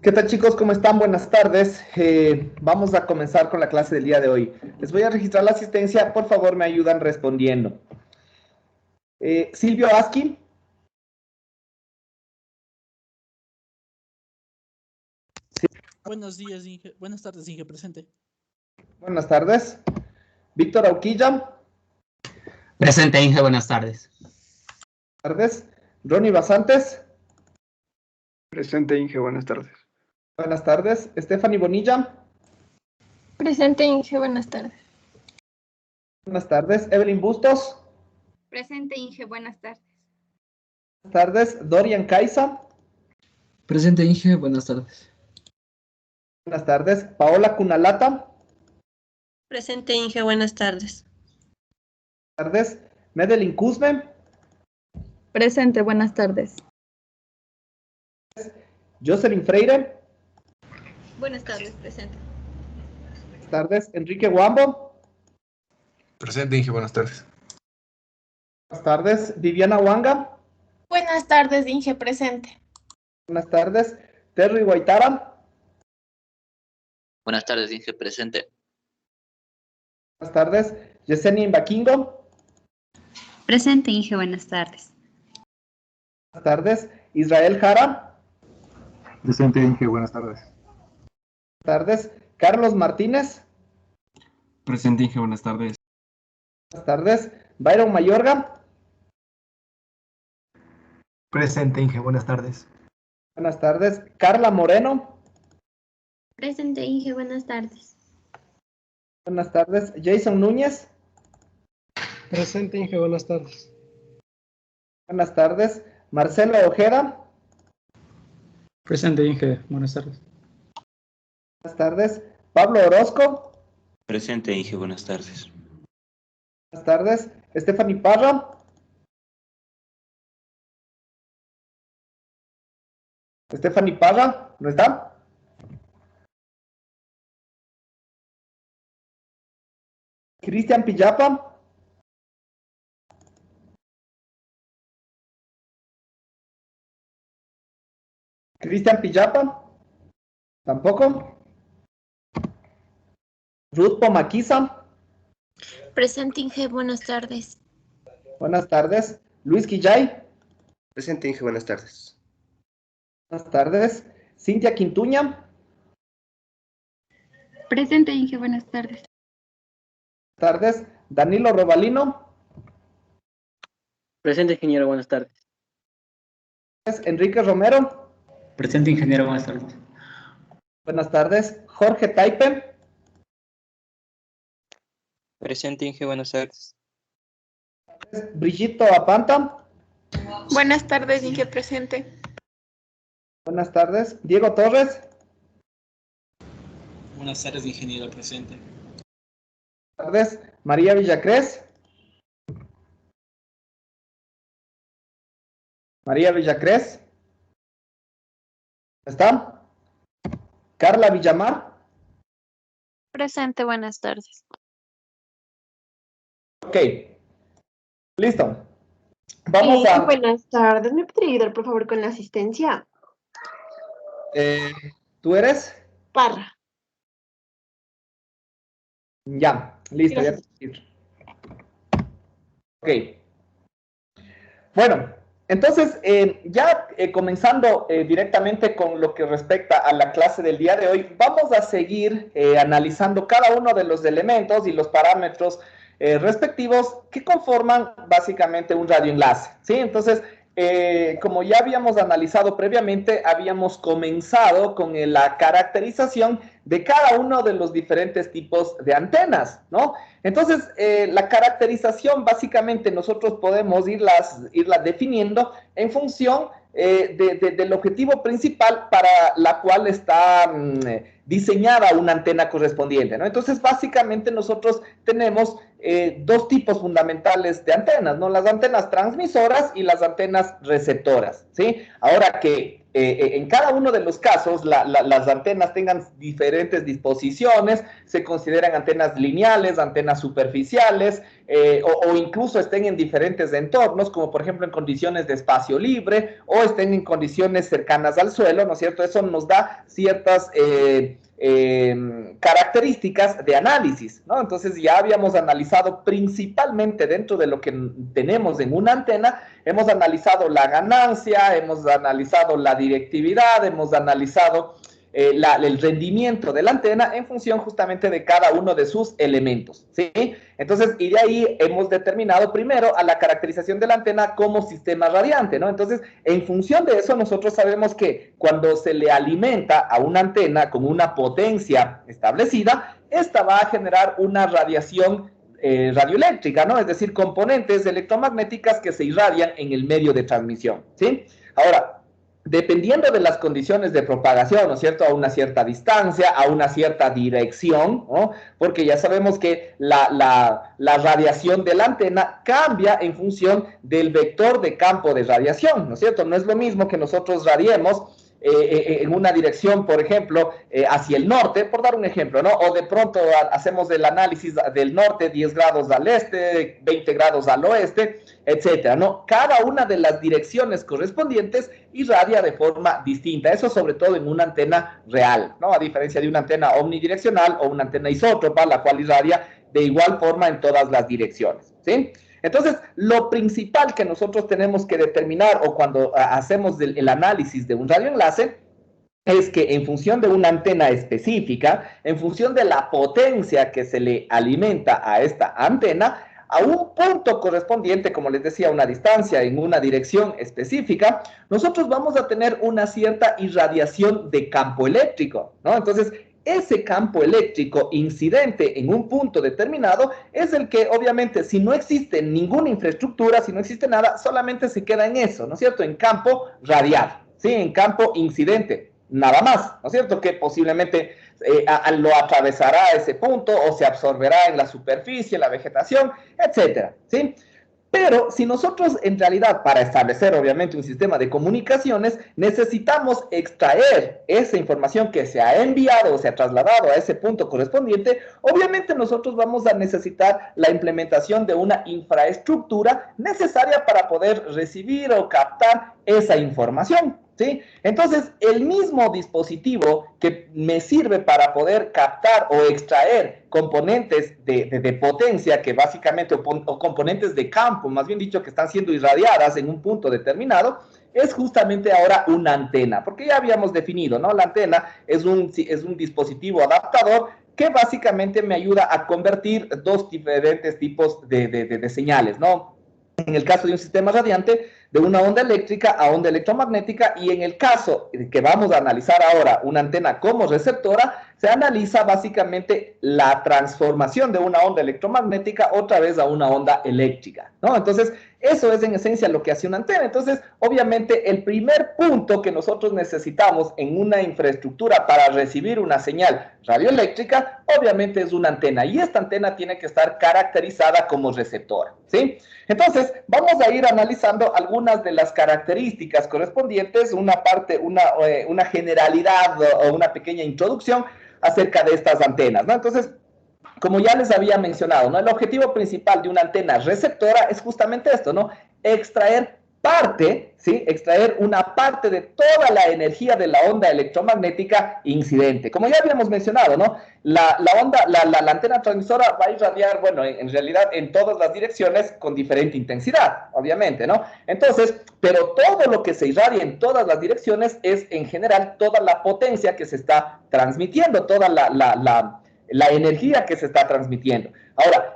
¿Qué tal, chicos? ¿Cómo están? Buenas tardes. Vamos a comenzar con la clase del día de hoy. Les voy a registrar la asistencia. Por favor, me ayudan respondiendo. Silvio Aski. Buenos días, Inge. Buenas tardes, Inge, presente. Buenas tardes. Víctor Auquilla. Presente, Inge, buenas tardes. Buenas tardes. Ronnie Basantes. Presente, Inge, buenas tardes. Buenas tardes. Stephanie Bonilla. Presente, Inge, buenas tardes. Buenas tardes. Evelyn Bustos. Presente, Inge, buenas tardes. Buenas tardes. Dorian Caiza. Presente, Inge, buenas tardes. Buenas tardes. Paola Cunalata. Presente, Inge, buenas tardes. Buenas tardes. Medelin Cusme. Presente, buenas tardes. Jocelyn Freire. Buenas tardes, presente. Buenas tardes. Enrique Guambo. Presente, Inge, buenas tardes. Buenas tardes. Viviana Wanga. Buenas tardes, Inge, presente. Buenas tardes. Terry Guaitara. Buenas tardes, Inge, presente. Buenas tardes. Yesenia Imbaquingo. Presente, Inge, buenas tardes. Buenas tardes. Israel Jara. Presente, Inge, buenas tardes. Buenas tardes. Carlos Martínez. Presente, Inge, buenas tardes. Buenas tardes. Byron Mayorga. Presente, Inge, buenas tardes. Buenas tardes. Carla Moreno. Presente, Inge, buenas tardes. Buenas tardes. Jason Núñez. Presente, Inge, buenas tardes. Buenas tardes. Marcelo Ojeda. Presente, Inge, buenas tardes. Buenas tardes. Pablo Orozco. Presente, Inge, buenas tardes. Buenas tardes. Stephanie Parra. Stephanie Parra, ¿no está? Cristian Pillapa. Cristian Pillapa. Tampoco. Ruth Pomaquiza. Presente, Inge, buenas tardes. Buenas tardes. Luis Quillay. Presente, Inge, buenas tardes. Buenas tardes. Cintia Quintuña. Presente, Inge, buenas tardes. Buenas tardes. Danilo Robalino. Presente, ingeniero, buenas tardes. Enrique Romero. Presente, ingeniero, buenas tardes. Buenas tardes. Jorge Taipe. Presente, Inge, buenas tardes. Brigito Apanta. Buenas tardes, Inge, presente. Buenas tardes. Diego Torres. Buenas tardes, ingeniero, presente. Buenas tardes. María Villacrés. María Villacrés. ¿Está? Carla Villamar. Presente, buenas tardes. Ok. Listo. Vamos a... Buenas tardes, ¿me podría ayudar por favor con la asistencia? ¿Tú eres? Parra. Ya, listo. Ya Gracias. te... Ok. Bueno, entonces, comenzando directamente con lo que respecta a la clase del día de hoy, vamos a seguir analizando cada uno de los elementos y los parámetros respectivos que conforman básicamente un radioenlace, ¿sí? Entonces, como ya habíamos analizado previamente, habíamos comenzado con la caracterización de cada uno de los diferentes tipos de antenas, ¿no? Entonces, la caracterización, básicamente, nosotros podemos irla definiendo en función del objetivo principal para la cual está diseñada una antena correspondiente, ¿no? Entonces, básicamente nosotros tenemos dos tipos fundamentales de antenas, ¿no? Las antenas transmisoras y las antenas receptoras, ¿sí? Ahora que en cada uno de los casos las antenas tengan diferentes disposiciones, se consideran antenas lineales, antenas superficiales, o incluso estén en diferentes entornos, como por ejemplo en condiciones de espacio libre, o estén en condiciones cercanas al suelo, ¿no es cierto? Eso nos da ciertas características de análisis, ¿no? Entonces ya habíamos analizado principalmente dentro de lo que tenemos en una antena, hemos analizado la ganancia, hemos analizado la directividad, hemos analizado el rendimiento de la antena en función justamente de cada uno de sus elementos, ¿sí? Entonces, y de ahí hemos determinado primero a la caracterización de la antena como sistema radiante, ¿no? Entonces, en función de eso, nosotros sabemos que cuando se le alimenta a una antena con una potencia establecida, esta va a generar una radiación radioeléctrica, ¿no? Es decir, componentes electromagnéticas que se irradian en el medio de transmisión, ¿sí? Ahora, dependiendo de las condiciones de propagación, ¿no es cierto?, a una cierta distancia, a una cierta dirección, ¿no? Porque ya sabemos que la radiación de la antena cambia en función del vector de campo de radiación, ¿no es cierto? No es lo mismo que nosotros radiemos en una dirección, por ejemplo, hacia el norte, por dar un ejemplo, ¿no? O de pronto hacemos el análisis del norte, 10 grados al este, 20 grados al oeste, etcétera, ¿no? Cada una de las direcciones correspondientes irradia de forma distinta, eso sobre todo en una antena real, ¿no? A diferencia de una antena omnidireccional o una antena isótropa, la cual irradia de igual forma en todas las direcciones, ¿sí? Entonces, lo principal que nosotros tenemos que determinar o cuando hacemos el análisis de un radioenlace es que en función de una antena específica, en función de la potencia que se le alimenta a esta antena, a un punto correspondiente, como les decía, una distancia en una dirección específica, nosotros vamos a tener una cierta irradiación de campo eléctrico, ¿no? Entonces, ese campo eléctrico incidente en un punto determinado es el que, obviamente, si no existe ninguna infraestructura, si no existe nada, solamente se queda en eso, ¿no es cierto? En campo radial, ¿sí? En campo incidente, nada más, ¿no es cierto? Que posiblemente lo atravesará ese punto o se absorberá en la superficie, en la vegetación, etcétera, ¿sí? Pero si nosotros en realidad para establecer obviamente un sistema de comunicaciones necesitamos extraer esa información que se ha enviado o se ha trasladado a ese punto correspondiente, obviamente nosotros vamos a necesitar la implementación de una infraestructura necesaria para poder recibir o captar esa información, ¿sí? Entonces, el mismo dispositivo que me sirve para poder captar o extraer componentes de potencia que básicamente, o componentes de campo, más bien dicho, que están siendo irradiadas en un punto determinado, es justamente ahora una antena, porque ya habíamos definido, ¿no? La antena es un dispositivo adaptador que básicamente me ayuda a convertir dos diferentes tipos de señales, ¿no? En el caso de un sistema radiante, de una onda eléctrica a onda electromagnética, y en el caso que vamos a analizar ahora, una antena como receptora, se analiza básicamente la transformación de una onda electromagnética otra vez a una onda eléctrica, ¿no? Entonces, eso es en esencia lo que hace una antena. Entonces, obviamente, el primer punto que nosotros necesitamos en una infraestructura para recibir una señal radioeléctrica, obviamente es una antena, y esta antena tiene que estar caracterizada como receptora, ¿sí? Entonces, vamos a ir analizando algunas de las características correspondientes, una generalidad o una pequeña introducción acerca de estas antenas, ¿no? Entonces, como ya les había mencionado, ¿no? El objetivo principal de una antena receptora es justamente esto, ¿no? Extraer parte, ¿sí? Extraer una parte de toda la energía de la onda electromagnética incidente. Como ya habíamos mencionado, ¿no? La antena transmisora va a irradiar, bueno, en realidad en todas las direcciones con diferente intensidad, obviamente, ¿no? Entonces, pero todo lo que se irradia en todas las direcciones es en general toda la potencia que se está transmitiendo, toda la energía que se está transmitiendo. Ahora,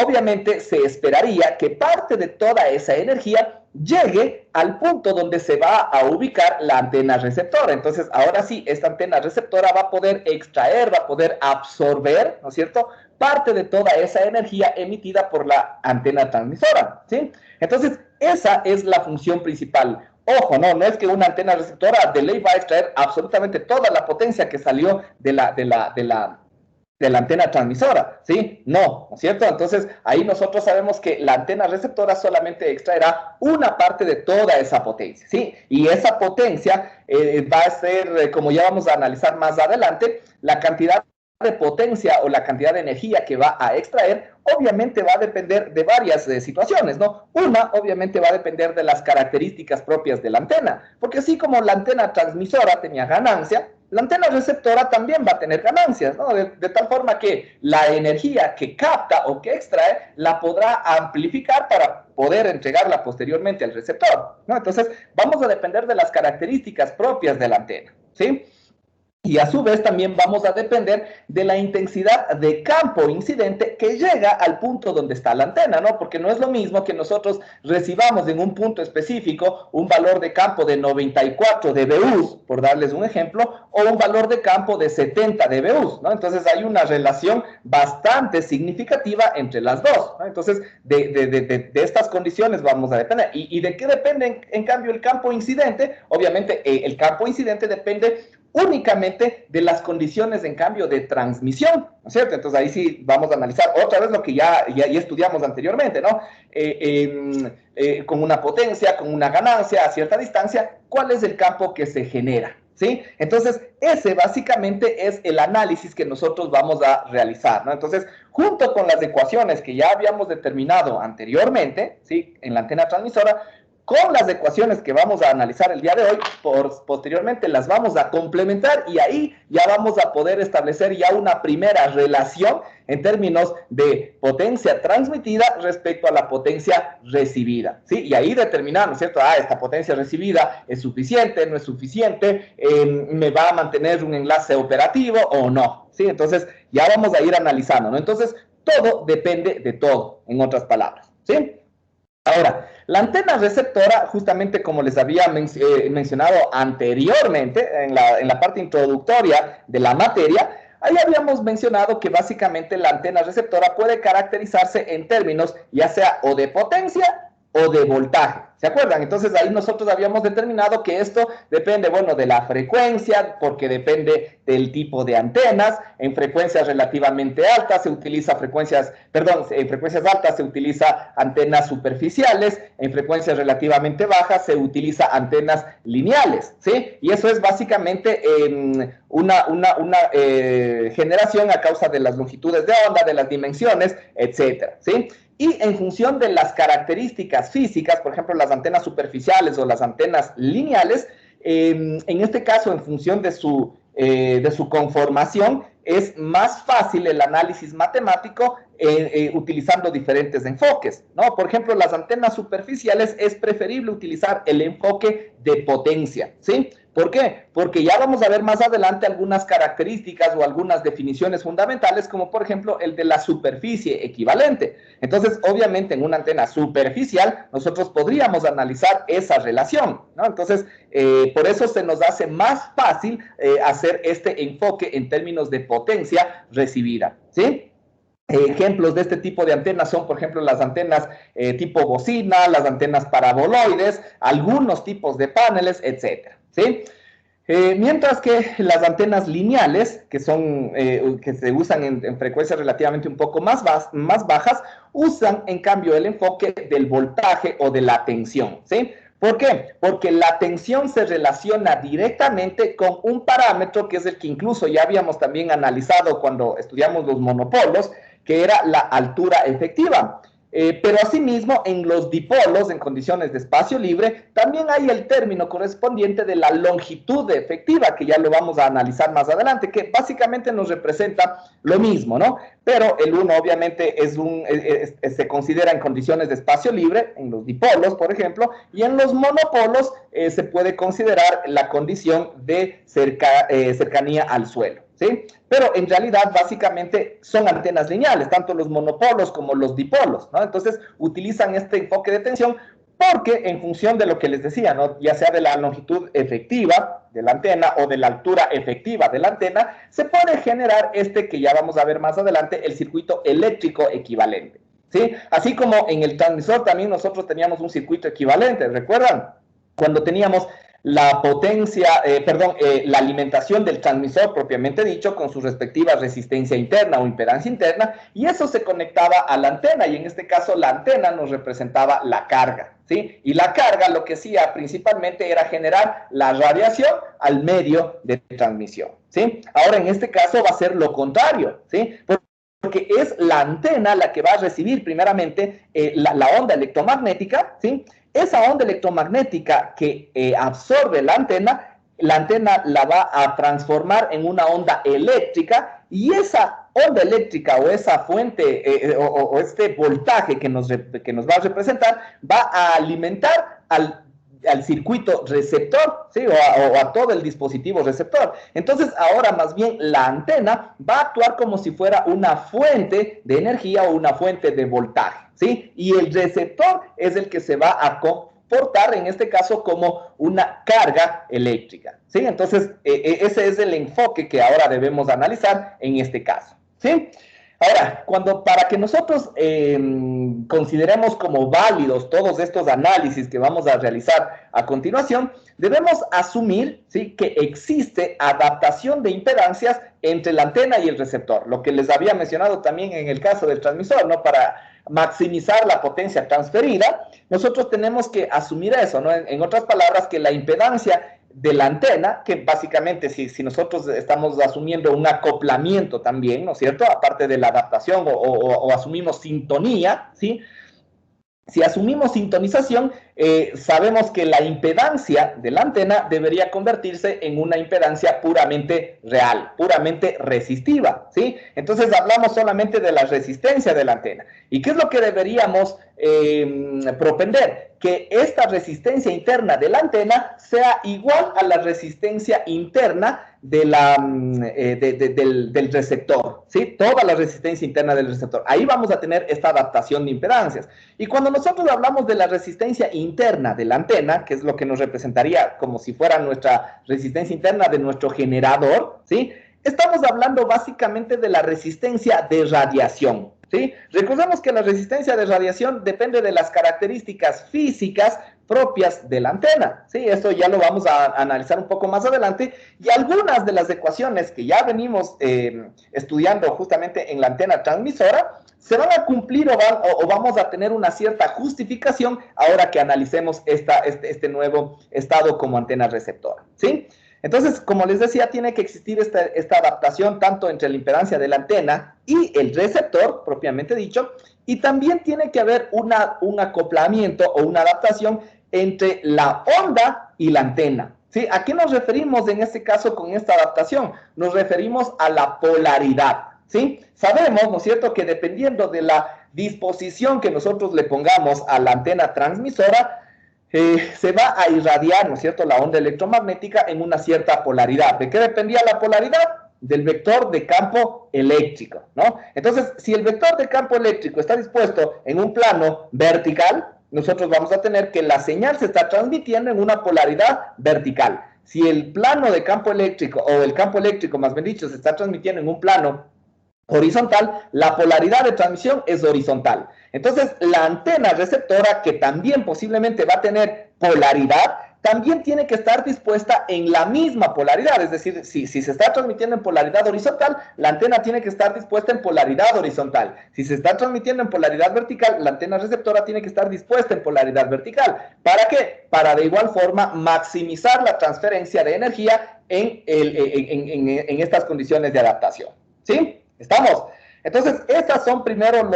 obviamente se esperaría que parte de toda esa energía llegue al punto donde se va a ubicar la antena receptora. Entonces, ahora sí, esta antena receptora va a poder extraer, va a poder absorber, ¿no es cierto?, parte de toda esa energía emitida por la antena transmisora, ¿sí? Entonces, esa es la función principal. Ojo, no es que una antena receptora de ley va a extraer absolutamente toda la potencia que salió de la antena transmisora, ¿sí? No es cierto? Entonces, ahí nosotros sabemos que la antena receptora solamente extraerá una parte de toda esa potencia, ¿sí? Y esa potencia va a ser, como ya vamos a analizar más adelante, la cantidad de potencia o la cantidad de energía que va a extraer, obviamente va a depender de varias situaciones, ¿no? Una, obviamente, va a depender de las características propias de la antena, porque así como la antena transmisora tenía ganancia, la antena receptora también va a tener ganancias, ¿no? De tal forma que la energía que capta o que extrae la podrá amplificar para poder entregarla posteriormente al receptor, ¿no? Entonces, vamos a depender de las características propias de la antena, ¿sí? Y a su vez también vamos a depender de la intensidad de campo incidente que llega al punto donde está la antena, ¿no? Porque no es lo mismo que nosotros recibamos en un punto específico un valor de campo de 94 dBus, por darles un ejemplo, o un valor de campo de 70 dBus, ¿no? Entonces hay una relación bastante significativa entre las dos, ¿no? Entonces, de estas condiciones vamos a depender. ¿Y de qué depende, en cambio, el campo incidente? Obviamente, el campo incidente depende únicamente de las condiciones, en cambio, de transmisión, ¿no es cierto? Entonces, ahí sí vamos a analizar otra vez lo que ya estudiamos anteriormente, ¿no? Con una potencia, con una ganancia a cierta distancia, ¿cuál es el campo que se genera? ¿Sí? Entonces, ese básicamente es el análisis que nosotros vamos a realizar, ¿no? Entonces, junto con las ecuaciones que ya habíamos determinado anteriormente, ¿sí? En la antena transmisora, con las ecuaciones que vamos a analizar el día de hoy, posteriormente las vamos a complementar y ahí ya vamos a poder establecer ya una primera relación en términos de potencia transmitida respecto a la potencia recibida, ¿sí? Y ahí determinar, ¿no es cierto? Esta potencia recibida es suficiente, no es suficiente, me va a mantener un enlace operativo o no, ¿sí? Entonces ya vamos a ir analizando, ¿no? Entonces todo depende de todo, en otras palabras, ¿sí? Ahora, la antena receptora, justamente como les había mencionado anteriormente, en la parte introductoria de la materia, ahí habíamos mencionado que básicamente la antena receptora puede caracterizarse en términos ya sea o de potencia o de voltaje. ¿Se acuerdan? Entonces ahí nosotros habíamos determinado que esto depende, bueno, de la frecuencia, porque depende del tipo de antenas. En frecuencias relativamente altas se utiliza en frecuencias altas se utiliza antenas superficiales, en frecuencias relativamente bajas se utiliza antenas lineales, ¿sí? Y eso es básicamente una generación a causa de las longitudes de onda, de las dimensiones, etcétera, ¿sí? Y en función de las características físicas, por ejemplo, las antenas superficiales o las antenas lineales, en este caso, en función de su conformación, es más fácil el análisis matemático utilizando diferentes enfoques, ¿no? Por ejemplo, las antenas superficiales es preferible utilizar el enfoque de potencia, ¿sí? ¿Por qué? Porque ya vamos a ver más adelante algunas características o algunas definiciones fundamentales, como por ejemplo el de la superficie equivalente. Entonces, obviamente, en una antena superficial, nosotros podríamos analizar esa relación, ¿no? Entonces, por eso se nos hace más fácil hacer este enfoque en términos de potencia recibida, ¿sí? Ejemplos de este tipo de antenas son, por ejemplo, las antenas tipo bocina, las antenas paraboloides, algunos tipos de paneles, etcétera, ¿sí? Mientras que las antenas lineales, que se usan en frecuencias relativamente un poco más bajas, usan en cambio el enfoque del voltaje o de la tensión, ¿sí? ¿Por qué? Porque la tensión se relaciona directamente con un parámetro que es el que incluso ya habíamos también analizado cuando estudiamos los monopolos, que era la altura efectiva. Pero asimismo, en los dipolos, en condiciones de espacio libre, también hay el término correspondiente de la longitud efectiva, que ya lo vamos a analizar más adelante, que básicamente nos representa lo mismo, ¿no? Pero el uno obviamente se considera en condiciones de espacio libre, en los dipolos, por ejemplo, y en los monopolos se puede considerar la condición de cercanía al suelo, ¿sí? Pero en realidad básicamente son antenas lineales, tanto los monopolos como los dipolos, ¿no? Entonces utilizan este enfoque de tensión porque en función de lo que les decía, ¿no? Ya sea de la longitud efectiva de la antena o de la altura efectiva de la antena, se puede generar que ya vamos a ver más adelante, el circuito eléctrico equivalente, ¿sí? Así como en el transmisor también nosotros teníamos un circuito equivalente, ¿recuerdan? cuando teníamos la potencia, la alimentación del transmisor propiamente dicho con su respectiva resistencia interna o impedancia interna, y eso se conectaba a la antena, y en este caso la antena nos representaba la carga, ¿sí? Y la carga lo que hacía principalmente era generar la radiación al medio de transmisión, ¿sí? Ahora en este caso va a ser lo contrario, ¿sí? Porque es la antena la que va a recibir primeramente la onda electromagnética, ¿sí? Esa onda electromagnética que absorbe la antena la va a transformar en una onda eléctrica, y esa onda eléctrica o esa fuente o este voltaje que nos va a representar va a alimentar al circuito receptor, ¿sí? o a todo el dispositivo receptor. Entonces, ahora más bien la antena va a actuar como si fuera una fuente de energía o una fuente de voltaje, ¿sí? Y el receptor es el que se va a comportar, en este caso, como una carga eléctrica, ¿sí? Entonces, ese es el enfoque que ahora debemos analizar en este caso, ¿sí? Ahora, para que nosotros consideremos como válidos todos estos análisis que vamos a realizar a continuación, debemos asumir, ¿sí?, que existe adaptación de impedancias entre la antena y el receptor, lo que les había mencionado también en el caso del transmisor, ¿no? Para maximizar la potencia transferida, nosotros tenemos que asumir eso, ¿no? En otras palabras, que la impedancia de la antena, que básicamente si nosotros estamos asumiendo un acoplamiento también, ¿no es cierto?, aparte de la adaptación o asumimos sintonía, ¿sí? Si asumimos sintonización, sabemos que la impedancia de la antena debería convertirse en una impedancia puramente real, puramente resistiva, ¿sí? Entonces hablamos solamente de la resistencia de la antena. ¿Y qué es lo que deberíamos propender? Que esta resistencia interna de la antena sea igual a la resistencia interna del receptor, ¿sí? Toda la resistencia interna del receptor. Ahí vamos a tener esta adaptación de impedancias. Y cuando nosotros hablamos de la resistencia interna de la antena, que es lo que nos representaría como si fuera nuestra resistencia interna de nuestro generador, ¿sí? Estamos hablando básicamente de la resistencia de radiación, ¿sí? Recordemos que la resistencia de radiación depende de las características físicas propias de la antena, ¿sí? Esto ya lo vamos a analizar un poco más adelante, y algunas de las ecuaciones que ya venimos estudiando justamente en la antena transmisora se van a cumplir o vamos a tener una cierta justificación ahora que analicemos este nuevo estado como antena receptora, ¿sí? Entonces, como les decía, tiene que existir esta adaptación tanto entre la impedancia de la antena y el receptor, propiamente dicho, y también tiene que haber un acoplamiento o una adaptación entre la onda y la antena, ¿sí? ¿A qué nos referimos en este caso con esta adaptación? Nos referimos a la polaridad, ¿sí? Sabemos, ¿no es cierto?, que dependiendo de la disposición que nosotros le pongamos a la antena transmisora, se va a irradiar, ¿no es cierto?, la onda electromagnética en una cierta polaridad. ¿De qué dependía la polaridad? Del vector de campo eléctrico, ¿no? Entonces, si el vector de campo eléctrico está dispuesto en un plano vertical, nosotros vamos a tener que la señal se está transmitiendo en una polaridad vertical. Si el plano de campo eléctrico, o el campo eléctrico, más bien dicho, se está transmitiendo en un plano horizontal, la polaridad de transmisión es horizontal. Entonces, la antena receptora, que también posiblemente va a tener polaridad, también tiene que estar dispuesta en la misma polaridad. Es decir, si se está transmitiendo en polaridad horizontal, la antena tiene que estar dispuesta en polaridad horizontal. Si se está transmitiendo en polaridad vertical, la antena receptora tiene que estar dispuesta en polaridad vertical. ¿Para qué? Para de igual forma maximizar la transferencia de energía en estas condiciones de adaptación, ¿sí? ¿Estamos? Entonces, estas son primero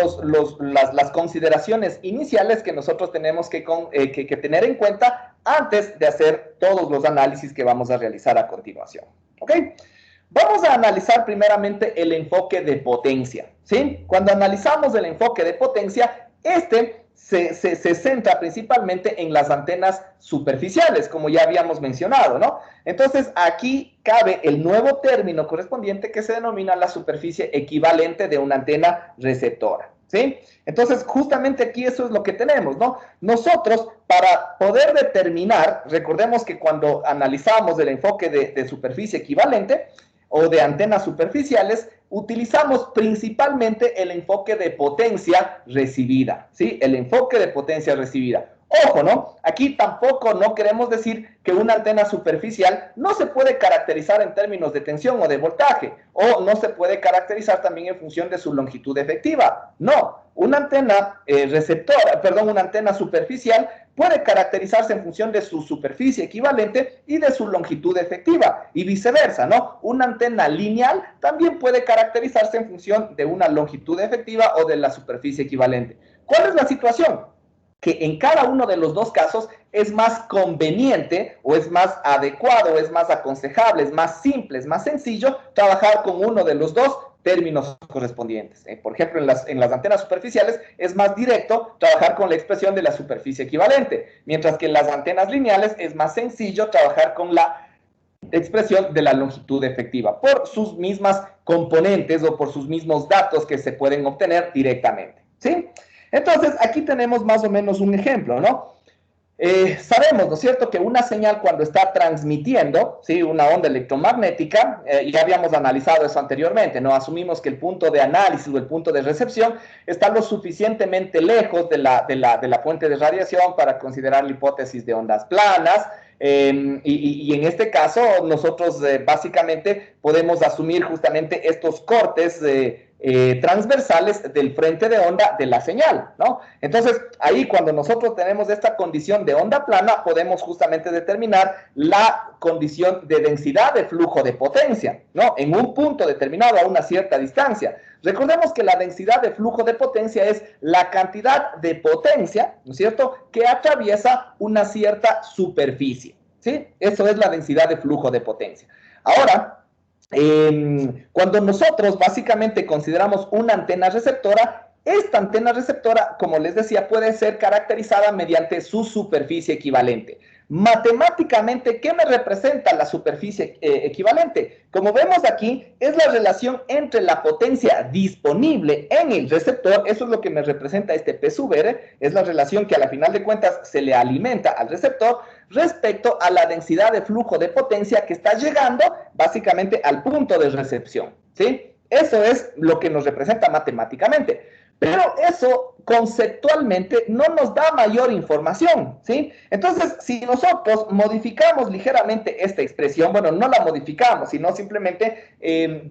las consideraciones iniciales que nosotros tenemos que tener en cuenta antes de hacer todos los análisis que vamos a realizar a continuación, ¿ok? Vamos a analizar primeramente el enfoque de potencia, ¿sí? Cuando analizamos el enfoque de potencia, se centra principalmente en las antenas superficiales, como ya habíamos mencionado, ¿no? Entonces, aquí cabe el nuevo término correspondiente que se denomina la superficie equivalente de una antena receptora, ¿sí? Entonces, justamente aquí eso es lo que tenemos, ¿no? Nosotros, para poder determinar, recordemos que cuando analizamos el enfoque de superficie equivalente o de antenas superficiales, utilizamos principalmente el enfoque de potencia recibida, ¿sí? El enfoque de potencia recibida. Ojo, ¿no? Aquí tampoco no queremos decir que una antena superficial no se puede caracterizar en términos de tensión o de voltaje, o no se puede caracterizar también en función de su longitud efectiva. No, una antena una antena superficial puede caracterizarse en función de su superficie equivalente y de su longitud efectiva, y viceversa, ¿no? Una antena lineal también puede caracterizarse en función de una longitud efectiva o de la superficie equivalente. ¿Cuál es la situación? Que en cada uno de los dos casos es más conveniente o es más adecuado, es más aconsejable, es más simple, es más sencillo trabajar con uno de los dos términos correspondientes. Por ejemplo, en las antenas superficiales es más directo trabajar con la expresión de la superficie equivalente, mientras que en las antenas lineales es más sencillo trabajar con la expresión de la longitud efectiva, por sus mismas componentes o por sus mismos datos que se pueden obtener directamente, ¿sí? Entonces, aquí tenemos más o menos un ejemplo, ¿no? Sabemos, ¿no es cierto?, que una señal cuando está transmitiendo, ¿sí?, una onda electromagnética, ya habíamos analizado eso anteriormente, ¿no? Asumimos que el punto de análisis o el punto de recepción está lo suficientemente lejos de la fuente de radiación para considerar la hipótesis de ondas planas, y en este caso nosotros básicamente podemos asumir justamente estos cortes transversales del frente de onda de la señal, ¿no? Entonces, ahí cuando nosotros tenemos esta condición de onda plana, podemos justamente determinar la condición de densidad de flujo de potencia, ¿no? En un punto determinado a una cierta distancia. Recordemos que la densidad de flujo de potencia es la cantidad de potencia, ¿no es cierto?, que atraviesa una cierta superficie, ¿sí? Eso es la densidad de flujo de potencia. Ahora, cuando nosotros básicamente consideramos una antena receptora, esta antena receptora, como les decía, puede ser caracterizada mediante su superficie equivalente. Matemáticamente, ¿qué me representa la superficie equivalente? Como vemos aquí, es la relación entre la potencia disponible en el receptor, eso es lo que me representa este P sub R, es la relación que a la final de cuentas se le alimenta al receptor respecto a la densidad de flujo de potencia que está llegando básicamente al punto de recepción, ¿sí? Eso es lo que nos representa matemáticamente. Pero eso conceptualmente no nos da mayor información, ¿sí? Entonces, si nosotros modificamos ligeramente esta expresión, bueno, no la modificamos, sino simplemente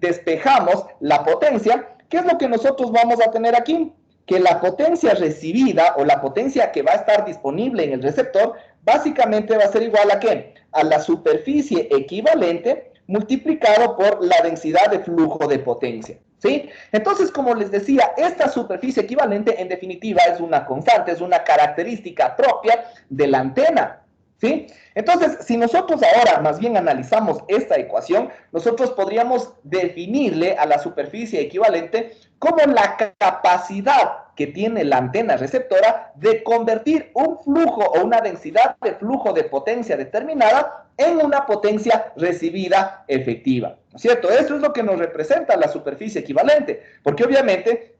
despejamos la potencia, ¿qué es lo que nosotros vamos a tener aquí? Que la potencia recibida o la potencia que va a estar disponible en el receptor básicamente va a ser igual a ¿qué? A la superficie equivalente multiplicado por la densidad de flujo de potencia, ¿sí? Entonces, como les decía, esta superficie equivalente en definitiva es una constante, es una característica propia de la antena, ¿sí? Entonces, si nosotros ahora más bien analizamos esta ecuación, nosotros podríamos definirle a la superficie equivalente como la capacidad que tiene la antena receptora de convertir un flujo o una densidad de flujo de potencia determinada en una potencia recibida efectiva, ¿no es cierto? Eso es lo que nos representa la superficie equivalente, porque obviamente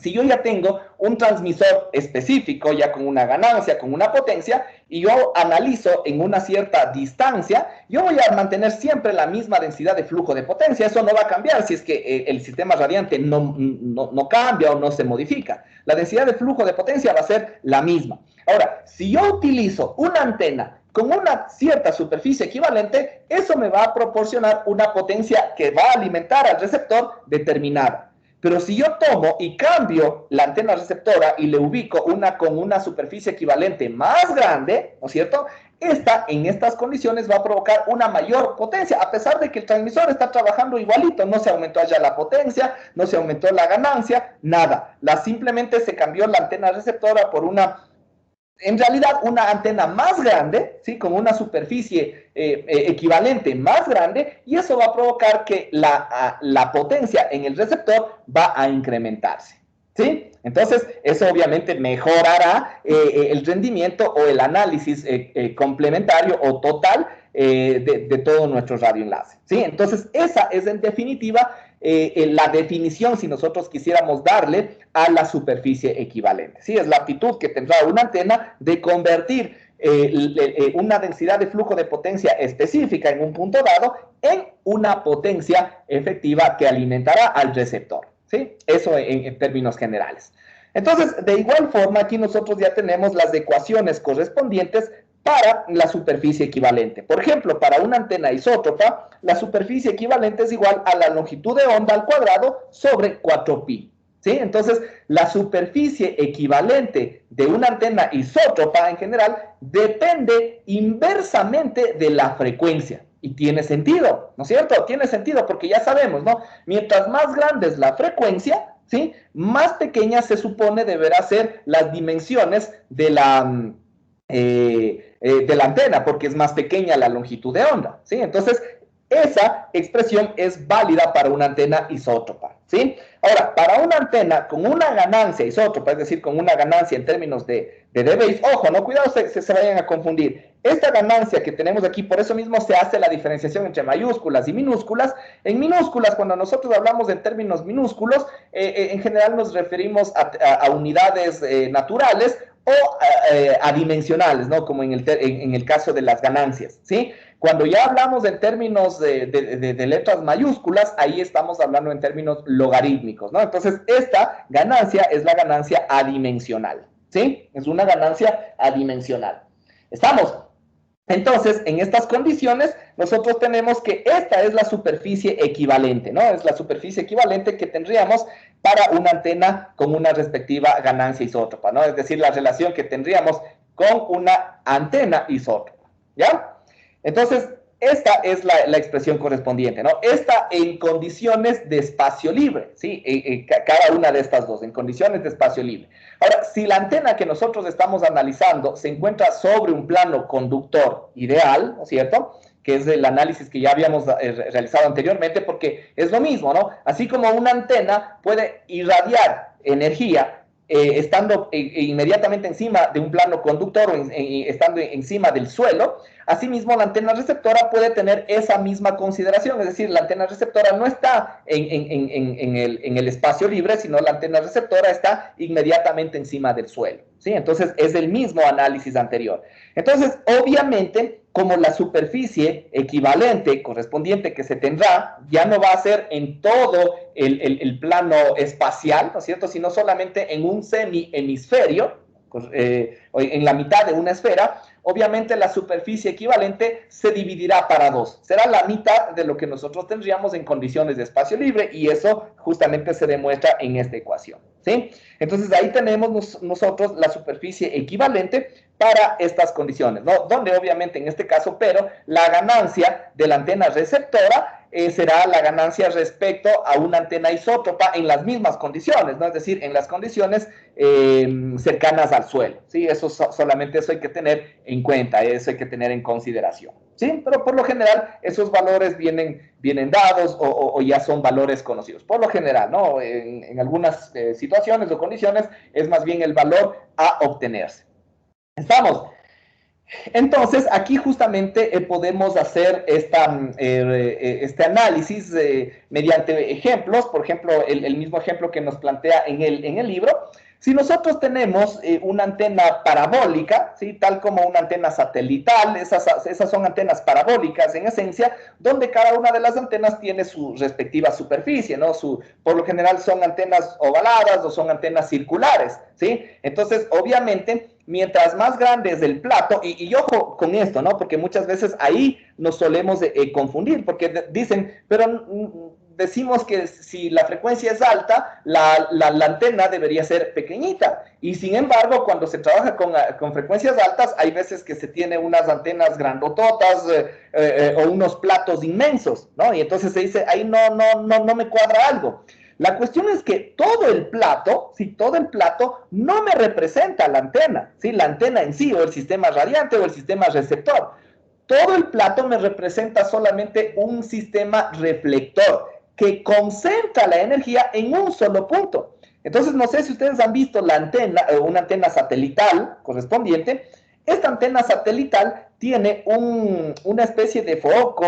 si yo ya tengo un transmisor específico, ya con una ganancia, con una potencia, y yo analizo en una cierta distancia, yo voy a mantener siempre la misma densidad de flujo de potencia. Eso no va a cambiar si es que el sistema radiante no cambia o no se modifica. La densidad de flujo de potencia va a ser la misma. Ahora, si yo utilizo una antena con una cierta superficie equivalente, eso me va a proporcionar una potencia que va a alimentar al receptor determinada. Pero si yo tomo y cambio la antena receptora y le ubico una con una superficie equivalente más grande, ¿no es cierto? Esta, en estas condiciones, va a provocar una mayor potencia, a pesar de que el transmisor está trabajando igualito. No se aumentó allá la potencia, no se aumentó la ganancia, nada. Simplemente se cambió la antena receptora por una, en realidad, una antena más grande, ¿sí? Con una superficie equivalente más grande, y eso va a provocar que la potencia en el receptor va a incrementarse, ¿sí? Entonces, eso obviamente mejorará el rendimiento o el análisis complementario o total de todo nuestro radioenlace, ¿sí? Entonces, esa es en definitiva la definición, si nosotros quisiéramos darle a la superficie equivalente, ¿sí? Es la aptitud que tendrá una antena de convertir una densidad de flujo de potencia específica en un punto dado en una potencia efectiva que alimentará al receptor, ¿sí? Eso en términos generales. Entonces, de igual forma, aquí nosotros ya tenemos las ecuaciones correspondientes para la superficie equivalente. Por ejemplo, para una antena isótropa, la superficie equivalente es igual a la longitud de onda al cuadrado sobre 4pi. ¿Sí? Entonces, la superficie equivalente de una antena isótropa en general depende inversamente de la frecuencia. Y tiene sentido, ¿no es cierto? Tiene sentido porque ya sabemos, ¿no? Mientras más grande es la frecuencia, ¿sí? Más pequeñas se supone deberá ser las dimensiones de la antena, porque es más pequeña la longitud de onda, ¿sí? Entonces, esa expresión es válida para una antena isótropa, ¿sí? Ahora, para una antena con una ganancia isótropa, es decir, con una ganancia en términos de dBs, ojo, no, cuidado, se vayan a confundir. Esta ganancia que tenemos aquí, por eso mismo se hace la diferenciación entre mayúsculas y minúsculas. En minúsculas, cuando nosotros hablamos en términos minúsculos, en general nos referimos a unidades naturales o adimensionales, ¿no? Como en el caso de las ganancias, ¿sí? Cuando ya hablamos en términos de letras mayúsculas, ahí estamos hablando en términos logarítmicos, ¿no? Entonces, esta ganancia es la ganancia adimensional, ¿sí? Es una ganancia adimensional. ¿Estamos? Entonces, en estas condiciones, nosotros tenemos que esta es la superficie equivalente, ¿no? Es la superficie equivalente que tendríamos para una antena con una respectiva ganancia isótropa, ¿no? Es decir, la relación que tendríamos con una antena isótropa, ¿ya? Entonces, esta es la expresión correspondiente, ¿no? Esta en condiciones de espacio libre, ¿sí? Cada una de estas dos, en condiciones de espacio libre. Ahora, si la antena que nosotros estamos analizando se encuentra sobre un plano conductor ideal, ¿no es cierto?, que es el análisis que ya habíamos realizado anteriormente, porque es lo mismo, ¿no? Así como una antena puede irradiar energía estando inmediatamente encima de un plano conductor o estando encima del suelo, asimismo la antena receptora puede tener esa misma consideración, es decir, la antena receptora no está en el espacio libre, sino la antena receptora está inmediatamente encima del suelo, ¿sí? Entonces es el mismo análisis anterior. Entonces, obviamente, como la superficie equivalente, correspondiente que se tendrá, ya no va a ser en todo el plano espacial, ¿no es cierto?, sino solamente en un semi-hemisferio, en la mitad de una esfera, obviamente la superficie equivalente se dividirá para dos. Será la mitad de lo que nosotros tendríamos en condiciones de espacio libre, y eso justamente se demuestra en esta ecuación, ¿sí? Entonces ahí tenemos nosotros la superficie equivalente para estas condiciones, ¿no? Donde obviamente en este caso, pero la ganancia de la antena receptora será la ganancia respecto a una antena isótropa en las mismas condiciones, ¿no? Es decir, en las condiciones cercanas al suelo, ¿sí? Eso solamente eso hay que tener en cuenta, eso hay que tener en consideración, ¿sí? Pero por lo general esos valores vienen dados o ya son valores conocidos. Por lo general, ¿no? En algunas situaciones o condiciones es más bien el valor a obtenerse. ¿Estamos? Entonces, aquí justamente podemos hacer este análisis mediante ejemplos. Por ejemplo, el mismo ejemplo que nos plantea en el libro. Si nosotros tenemos una antena parabólica, ¿sí?, tal como una antena satelital, esas son antenas parabólicas en esencia, donde cada una de las antenas tiene su respectiva superficie, ¿no? Por lo general son antenas ovaladas o son antenas circulares, ¿sí? Entonces, obviamente, mientras más grande es el plato, y ojo con esto, ¿no? Porque muchas veces ahí nos solemos confundir, porque dicen, pero decimos que si la frecuencia es alta, la antena debería ser pequeñita. Y sin embargo, cuando se trabaja con frecuencias altas, hay veces que se tiene unas antenas grandototas o unos platos inmensos, ¿no? Y entonces se dice, ahí no me cuadra algo. La cuestión es que todo el plato, ¿sí?, todo el plato no me representa la antena, ¿sí?, la antena en sí, o el sistema radiante o el sistema receptor. Todo el plato me representa solamente un sistema reflector que concentra la energía en un solo punto. Entonces, no sé si ustedes han visto la antena, una antena satelital correspondiente. Esta antena satelital tiene una especie de foco,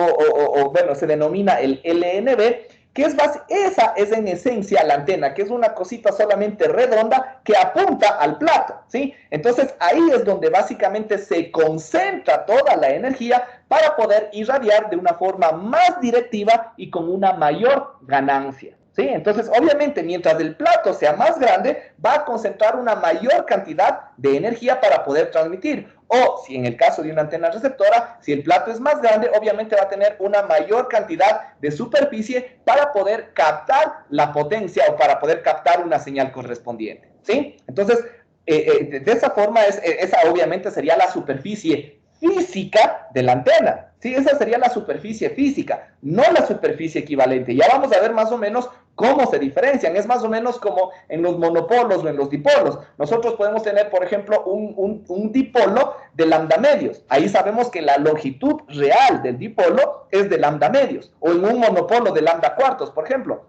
bueno, se denomina el LNB, que esa es en esencia la antena, que es una cosita solamente redonda que apunta al plato, ¿sí? Entonces ahí es donde básicamente se concentra toda la energía para poder irradiar de una forma más directiva y con una mayor ganancia, ¿sí? Entonces, obviamente, mientras el plato sea más grande, va a concentrar una mayor cantidad de energía para poder transmitir. O, si en el caso de una antena receptora, si el plato es más grande, obviamente va a tener una mayor cantidad de superficie para poder captar la potencia o para poder captar una señal correspondiente, ¿sí? Entonces, de esa forma, esa obviamente sería la superficie física de la antena. Sí, esa sería la superficie física, no la superficie equivalente. Ya vamos a ver más o menos cómo se diferencian. Es más o menos como en los monopolos o en los dipolos. Nosotros podemos tener, por ejemplo, un dipolo de lambda medios. Ahí sabemos que la longitud real del dipolo es de lambda medios. O en un monopolo de lambda cuartos, por ejemplo.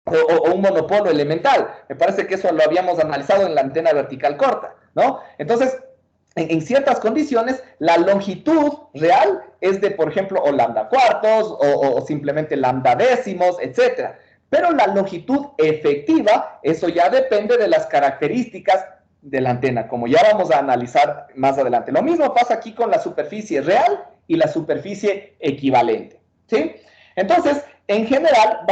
O un monopolo elemental. Me parece que eso lo habíamos analizado en la antena vertical corta, ¿no? Entonces, en ciertas condiciones, la longitud real es de, por ejemplo, o lambda cuartos, o simplemente lambda décimos, etc. Pero la longitud efectiva, eso ya depende de las características de la antena, como ya vamos a analizar más adelante. Lo mismo pasa aquí con la superficie real y la superficie equivalente, ¿sí? Entonces, en general,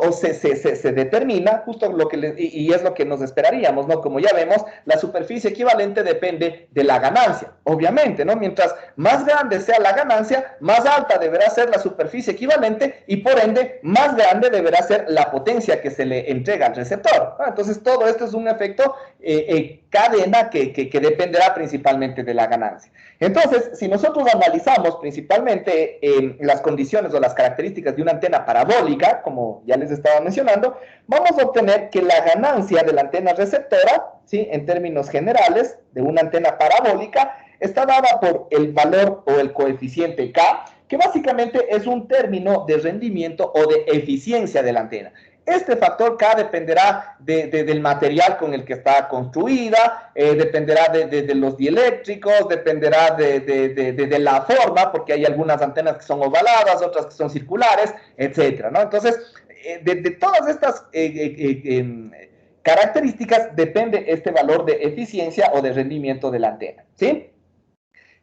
se determina justo lo que, y es lo que nos esperaríamos, ¿no? Como ya vemos, la superficie equivalente depende de la ganancia, obviamente, ¿no? Mientras más grande sea la ganancia, más alta deberá ser la superficie equivalente y por ende, más grande deberá ser la potencia que se le entrega al receptor, ¿no? Entonces, todo esto es un efecto cadena que dependerá principalmente de la ganancia. Entonces, si nosotros analizamos principalmente las condiciones o las características de una antena parabólica, como ya les estaba mencionando, vamos a obtener que la ganancia de la antena receptora, ¿sí? En términos generales, de una antena parabólica, está dada por el valor o el coeficiente K, que básicamente es un término de rendimiento o de eficiencia de la antena. Este factor K dependerá del material con el que está construida, dependerá de los dieléctricos, dependerá de la forma, porque hay algunas antenas que son ovaladas, otras que son circulares, etcétera, ¿no? Entonces, de todas estas características depende este valor de eficiencia o de rendimiento de la antena, ¿sí?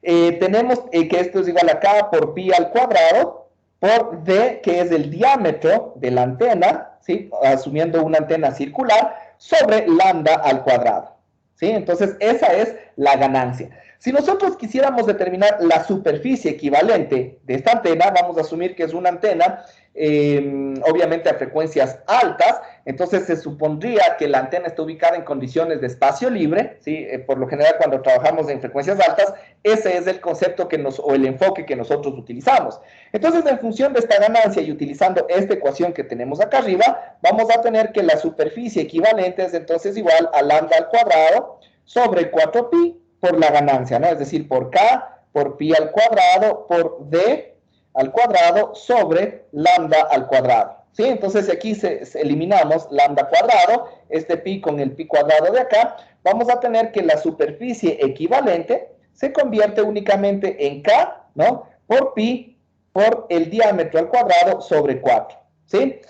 Tenemos que esto es igual a K por pi al cuadrado por D, que es el diámetro de la antena, ¿sí? Asumiendo una antena circular, sobre lambda al cuadrado, ¿sí? Entonces, esa es la ganancia. Si nosotros quisiéramos determinar la superficie equivalente de esta antena, vamos a asumir que es una antena, obviamente a frecuencias altas, entonces se supondría que la antena está ubicada en condiciones de espacio libre, ¿sí? Por lo general, cuando trabajamos en frecuencias altas, ese es el concepto o el enfoque que nosotros utilizamos. Entonces, en función de esta ganancia y utilizando esta ecuación que tenemos acá arriba, vamos a tener que la superficie equivalente es entonces igual a lambda al cuadrado sobre 4pi por la ganancia, ¿no? Es decir, por K, por pi al cuadrado, por D al cuadrado sobre lambda al cuadrado, ¿sí? Entonces, aquí eliminamos lambda cuadrado, este pi con el pi cuadrado de acá, vamos a tener que la superficie equivalente se convierte únicamente en K, ¿no? Por pi por el diámetro al cuadrado sobre 4, ¿sí?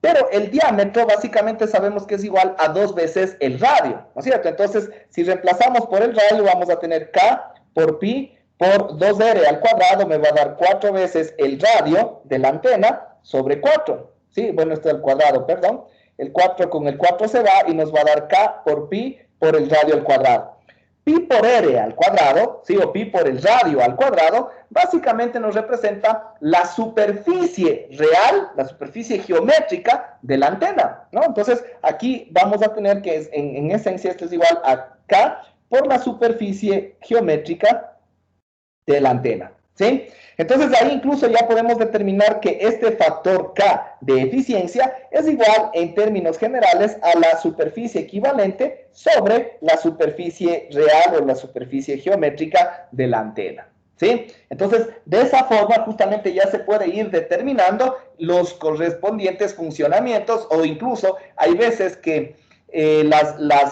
Pero el diámetro básicamente sabemos que es igual a 2 veces el radio, ¿no es cierto? Entonces, si reemplazamos por el radio, vamos a tener K por pi por 2r al cuadrado, me va a dar 4 veces el radio de la antena sobre 4, ¿sí? Bueno, esto es al cuadrado, perdón. El 4 con el 4 se va y nos va a dar K por pi por el radio al cuadrado. Pi por r al cuadrado, ¿sí? O pi por el radio al cuadrado, básicamente nos representa la superficie real, la superficie geométrica de la antena, ¿no? Entonces, aquí vamos a tener que en esencia esto es igual a K por la superficie geométrica de la antena, ¿sí? Entonces, ahí incluso ya podemos determinar que este factor K de eficiencia es igual en términos generales a la superficie equivalente sobre la superficie real o la superficie geométrica de la antena, ¿sí? Entonces, de esa forma justamente ya se puede ir determinando los correspondientes funcionamientos o incluso hay veces que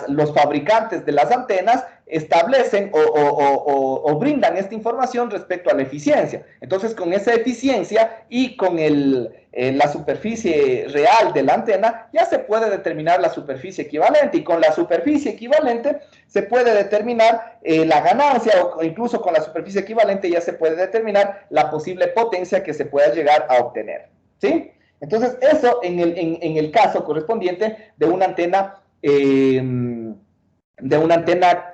los fabricantes de las antenas establecen o brindan esta información respecto a la eficiencia. Entonces, con esa eficiencia y con la superficie real de la antena, ya se puede determinar la superficie equivalente. Y con la superficie equivalente se puede determinar la ganancia o incluso con la superficie equivalente ya se puede determinar la posible potencia que se pueda llegar a obtener, ¿sí? Entonces, eso en el caso correspondiente de una antena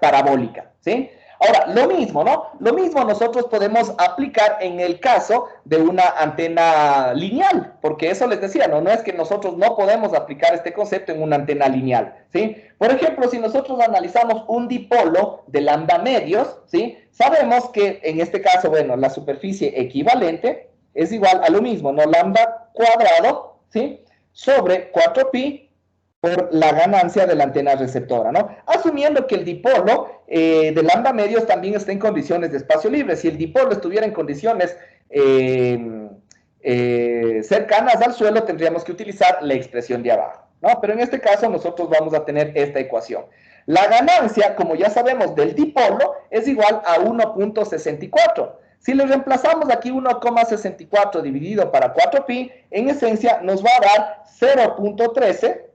parabólica, ¿sí? Ahora, lo mismo, ¿no? Lo mismo nosotros podemos aplicar en el caso de una antena lineal, porque eso les decía, ¿no? No es que nosotros no podemos aplicar este concepto en una antena lineal, ¿sí? Por ejemplo, si nosotros analizamos un dipolo de lambda medios, ¿sí? Sabemos que en este caso, bueno, la superficie equivalente es igual a lo mismo, ¿no? Lambda cuadrado, ¿sí? Sobre 4pi por la ganancia de la antena receptora, ¿no? Asumiendo que el dipolo de lambda medios también está en condiciones de espacio libre. Si el dipolo estuviera en condiciones cercanas al suelo, tendríamos que utilizar la expresión de abajo, ¿no? Pero en este caso nosotros vamos a tener esta ecuación. La ganancia, como ya sabemos, del dipolo es igual a 1.64. Si le reemplazamos aquí 1,64 dividido para 4pi, en esencia nos va a dar 0.13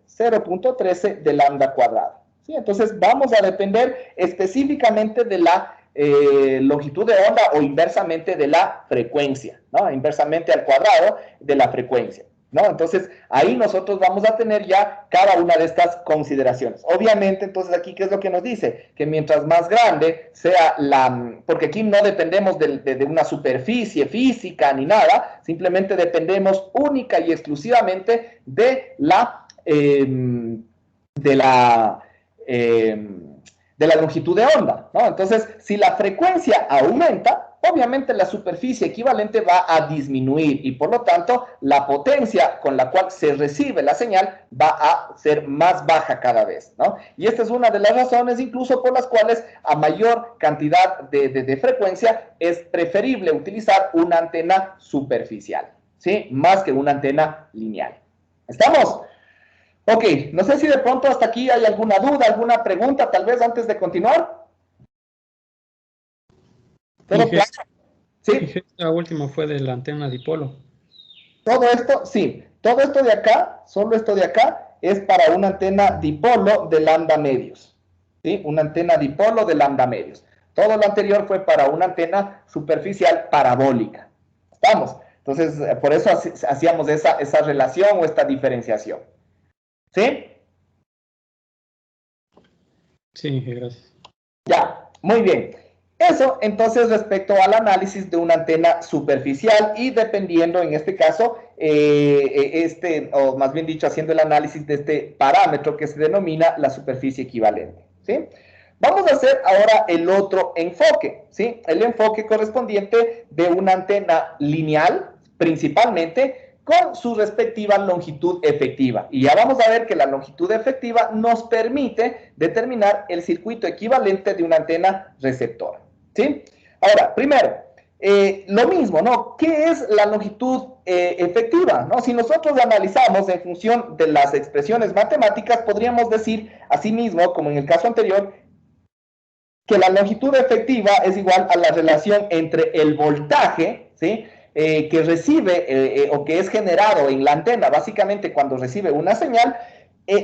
de lambda cuadrado, ¿sí? Entonces vamos a depender específicamente de la longitud de onda o inversamente de la frecuencia, ¿no? Inversamente al cuadrado de la frecuencia, ¿no? Entonces ahí nosotros vamos a tener ya cada una de estas consideraciones. Obviamente, entonces aquí, ¿qué es lo que nos dice? Que mientras más grande sea porque aquí no dependemos de una superficie física ni nada, simplemente dependemos única y exclusivamente de la longitud de onda, ¿no? Entonces, si la frecuencia aumenta, obviamente la superficie equivalente va a disminuir y por lo tanto la potencia con la cual se recibe la señal va a ser más baja cada vez, ¿no? Y esta es una de las razones incluso por las cuales a mayor cantidad de frecuencia es preferible utilizar una antena superficial, ¿sí? Más que una antena lineal. ¿Estamos? Ok, no sé si de pronto hasta aquí hay alguna duda, alguna pregunta, tal vez antes de continuar. ¿Todo claro? Sí. La última fue de la antena dipolo. Todo esto, sí, todo esto de acá, solo esto de acá, es para una antena dipolo de lambda medios, ¿sí? Una antena dipolo de lambda medios. Todo lo anterior fue para una antena superficial parabólica. ¿Estamos? Entonces, por eso hacíamos esa relación o esta diferenciación. ¿Sí? Sí, gracias. Ya, muy bien. Eso, entonces, respecto al análisis de una antena superficial y dependiendo, en este caso, o más bien dicho, haciendo el análisis de este parámetro que se denomina la superficie equivalente, ¿sí? Vamos a hacer ahora el otro enfoque, ¿sí? El enfoque correspondiente de una antena lineal, principalmente, con su respectiva longitud efectiva. Y ya vamos a ver que la longitud efectiva nos permite determinar el circuito equivalente de una antena receptora, ¿sí? Ahora, primero, lo mismo, ¿no? ¿Qué es la longitud efectiva? ¿No? Si nosotros analizamos en función de las expresiones matemáticas, podríamos decir, asimismo, como en el caso anterior, que la longitud efectiva es igual a la relación entre el voltaje, ¿sí? Que recibe o que es generado en la antena, básicamente cuando recibe una señal,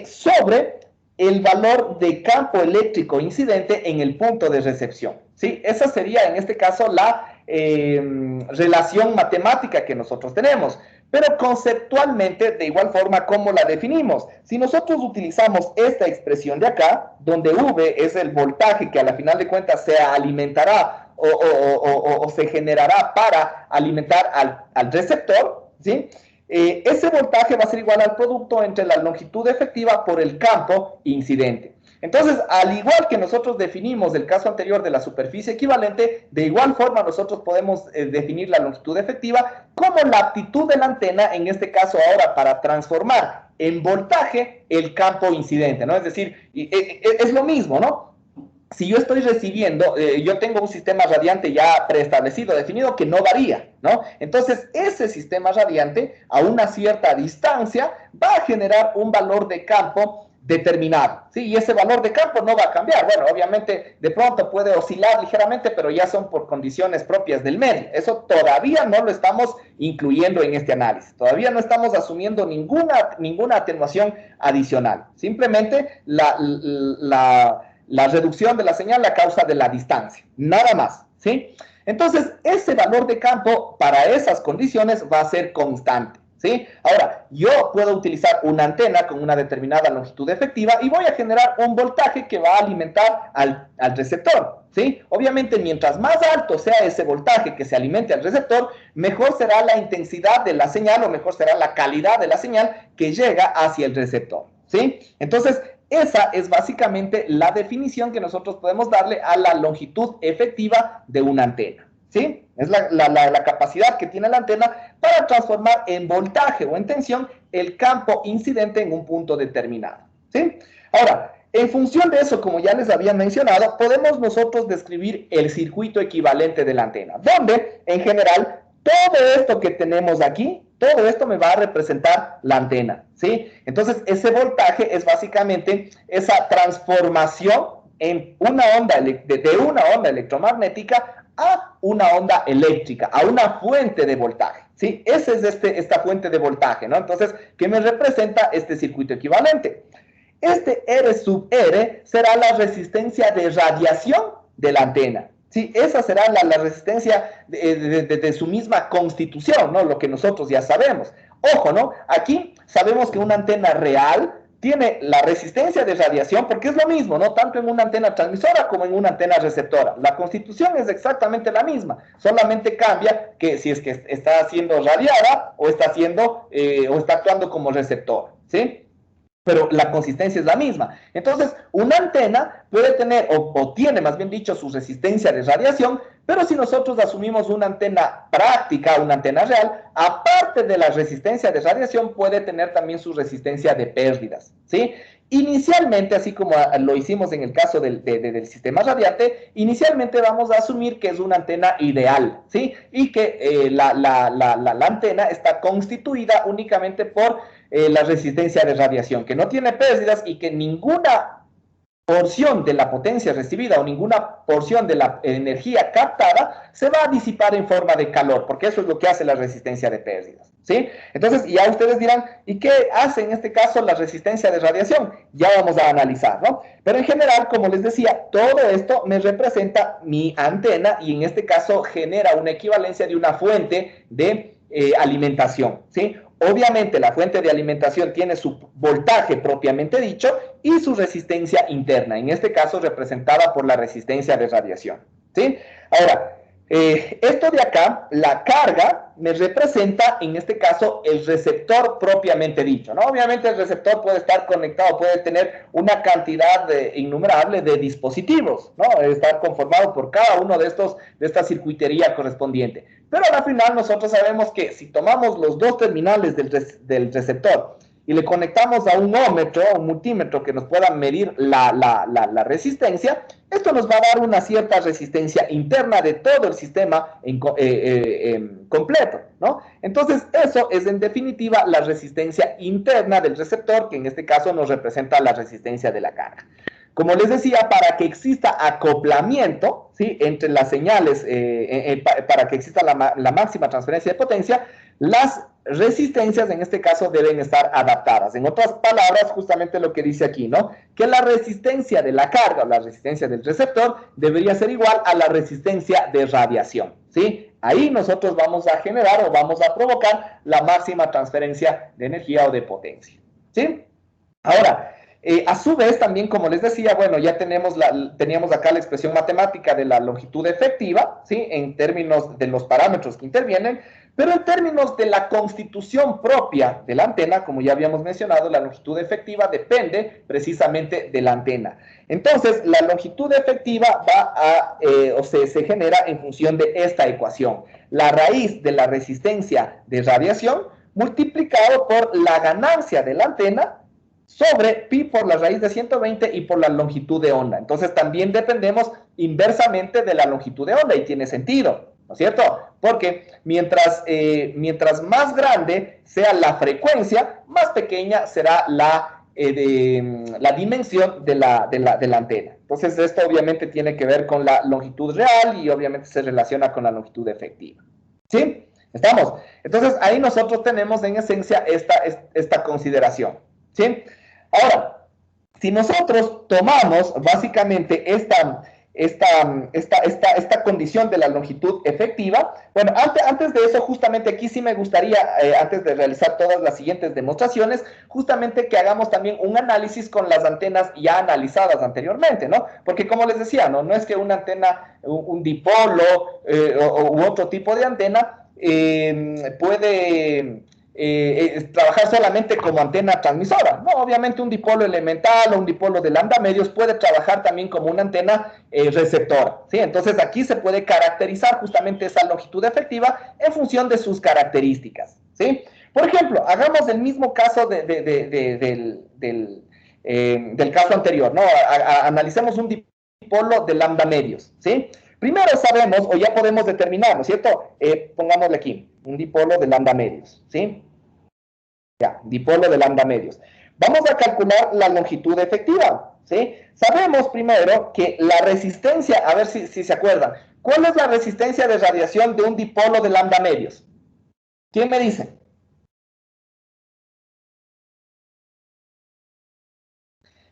sobre el valor de campo eléctrico incidente en el punto de recepción, ¿sí? Esa sería, en este caso, la relación matemática que nosotros tenemos. Pero conceptualmente, de igual forma, ¿cómo la definimos? Si nosotros utilizamos esta expresión de acá, donde V es el voltaje que a la final de cuentas se alimentará o se generará para alimentar al receptor, ¿sí? Ese voltaje va a ser igual al producto entre la longitud efectiva por el campo incidente. Entonces, al igual que nosotros definimos el caso anterior de la superficie equivalente, de igual forma nosotros podemos definir la longitud efectiva como la aptitud de la antena, en este caso ahora para transformar en voltaje el campo incidente, ¿no? Es decir, es lo mismo, ¿no? Si yo estoy recibiendo, yo tengo un sistema radiante ya preestablecido, definido, que no varía, ¿no? Entonces, ese sistema radiante, a una cierta distancia, va a generar un valor de campo determinado, ¿sí? Y ese valor de campo no va a cambiar. Bueno, obviamente, de pronto puede oscilar ligeramente, pero ya son por condiciones propias del medio. Eso todavía no lo estamos incluyendo en este análisis. Todavía no estamos asumiendo ninguna atenuación adicional. Simplemente la reducción de la señal a causa de la distancia, nada más, ¿sí? Entonces, ese valor de campo para esas condiciones va a ser constante, ¿sí? Ahora, yo puedo utilizar una antena con una determinada longitud efectiva y voy a generar un voltaje que va a alimentar al receptor, ¿sí? Obviamente, mientras más alto sea ese voltaje que se alimente al receptor, mejor será la intensidad de la señal o mejor será la calidad de la señal que llega hacia el receptor, ¿sí? Entonces, esa es básicamente la definición que nosotros podemos darle a la longitud efectiva de una antena, ¿sí? Es la capacidad que tiene la antena para transformar en voltaje o en tensión el campo incidente en un punto determinado, ¿sí? Ahora, en función de eso, como ya les había mencionado, podemos nosotros describir el circuito equivalente de la antena, donde, en general, todo esto que tenemos aquí, todo esto me va a representar la antena, ¿sí? Entonces, ese voltaje es básicamente esa transformación en una onda de una onda electromagnética a una onda eléctrica, a una fuente de voltaje, ¿sí? Esa es esta fuente de voltaje, ¿no? Entonces, ¿qué me representa este circuito equivalente? Este R sub R será la resistencia de radiación de la antena, ¿sí? Esa será la resistencia de su misma constitución, ¿no? Lo que nosotros ya sabemos. Ojo, ¿no? Aquí sabemos que una antena real tiene la resistencia de radiación, porque es lo mismo, ¿no? Tanto en una antena transmisora como en una antena receptora. La constitución es exactamente la misma, solamente cambia que si es que está siendo radiada o está actuando como receptor, ¿sí? Pero la consistencia es la misma. Entonces, una antena puede tener, o tiene más bien dicho, su resistencia de radiación, pero si nosotros asumimos una antena práctica, una antena real, aparte de la resistencia de radiación, puede tener también su resistencia de pérdidas, ¿sí? Inicialmente, así como lo hicimos en el caso del sistema radiante, inicialmente vamos a asumir que es una antena ideal, ¿sí? Y que la antena está constituida únicamente por la resistencia de radiación, que no tiene pérdidas y que ninguna porción de la potencia recibida o ninguna porción de la energía captada se va a disipar en forma de calor, porque eso es lo que hace la resistencia de pérdidas, ¿sí? Entonces, ya ustedes dirán, ¿y qué hace en este caso la resistencia de radiación? Ya vamos a analizar, ¿no? Pero en general, como les decía, todo esto me representa mi antena y en este caso genera una equivalencia de una fuente de alimentación, ¿sí? Obviamente la fuente de alimentación tiene su voltaje propiamente dicho y su resistencia interna, en este caso representada por la resistencia de radiación, ¿sí? Ahora, esto de acá, la carga, me representa en este caso el receptor propiamente dicho, ¿no? Obviamente el receptor puede estar conectado, puede tener una cantidad innumerable de dispositivos, ¿no? Estar conformado por cada uno de esta circuitería correspondiente. Pero al final nosotros sabemos que si tomamos los dos terminales del receptor y le conectamos a un ohmmetro, un multímetro que nos pueda medir la resistencia, esto nos va a dar una cierta resistencia interna de todo el sistema completo, ¿no? Entonces, eso es en definitiva la resistencia interna del receptor, que en este caso nos representa la resistencia de la carga. Como les decía, para que exista acoplamiento, ¿sí?, entre las señales, para que exista la máxima transferencia de potencia, las resistencias en este caso deben estar adaptadas. En otras palabras, justamente lo que dice aquí, ¿no? Que la resistencia de la carga o la resistencia del receptor debería ser igual a la resistencia de radiación, ¿sí? Ahí nosotros vamos a generar o vamos a provocar la máxima transferencia de energía o de potencia, ¿sí? Ahora, a su vez, también, como les decía, bueno, ya teníamos acá la expresión matemática de la longitud efectiva, ¿sí?, en términos de los parámetros que intervienen, pero en términos de la constitución propia de la antena, como ya habíamos mencionado, la longitud efectiva depende precisamente de la antena. Entonces, la longitud efectiva se genera en función de esta ecuación. La raíz de la resistencia de radiación multiplicado por la ganancia de la antena sobre pi por la raíz de 120 y por la longitud de onda. Entonces también dependemos inversamente de la longitud de onda y tiene sentido, ¿no es cierto? Porque mientras más grande sea la frecuencia, más pequeña será la dimensión de la antena. Entonces esto obviamente tiene que ver con la longitud real y obviamente se relaciona con la longitud efectiva, ¿sí? ¿Estamos? Entonces ahí nosotros tenemos en esencia esta consideración, ¿sí? Ahora, si nosotros tomamos básicamente esta condición de la longitud efectiva. Bueno, antes de eso, justamente aquí sí me gustaría, antes de realizar todas las siguientes demostraciones, justamente que hagamos también un análisis con las antenas ya analizadas anteriormente, ¿no? Porque como les decía, no es que una antena, un dipolo u otro tipo de antena puede trabajar solamente como antena transmisora, ¿no? Obviamente un dipolo elemental o un dipolo de lambda medios puede trabajar también como una antena receptora, ¿sí? Entonces aquí se puede caracterizar justamente esa longitud efectiva en función de sus características, ¿sí? Por ejemplo, hagamos el mismo caso del caso anterior, ¿no? Analicemos un dipolo de lambda medios, ¿sí? Primero sabemos, o ya podemos determinar, ¿no es cierto? Pongámosle aquí, un dipolo de lambda medios, ¿sí? Ya, dipolo de lambda medios. Vamos a calcular la longitud efectiva, ¿sí? Sabemos primero que la resistencia, a ver si se acuerdan, ¿cuál es la resistencia de radiación de un dipolo de lambda medios? ¿Quién me dice?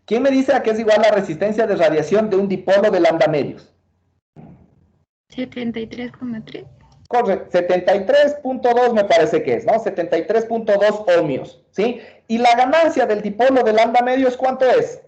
¿Quién me dice a qué es igual la resistencia de radiación de un dipolo de lambda medios? 73,3. Correcto, 73.2 me parece que es, ¿no? 73.2 ohmios, ¿sí? Y la ganancia del dipolo de lambda medios, ¿cuánto es?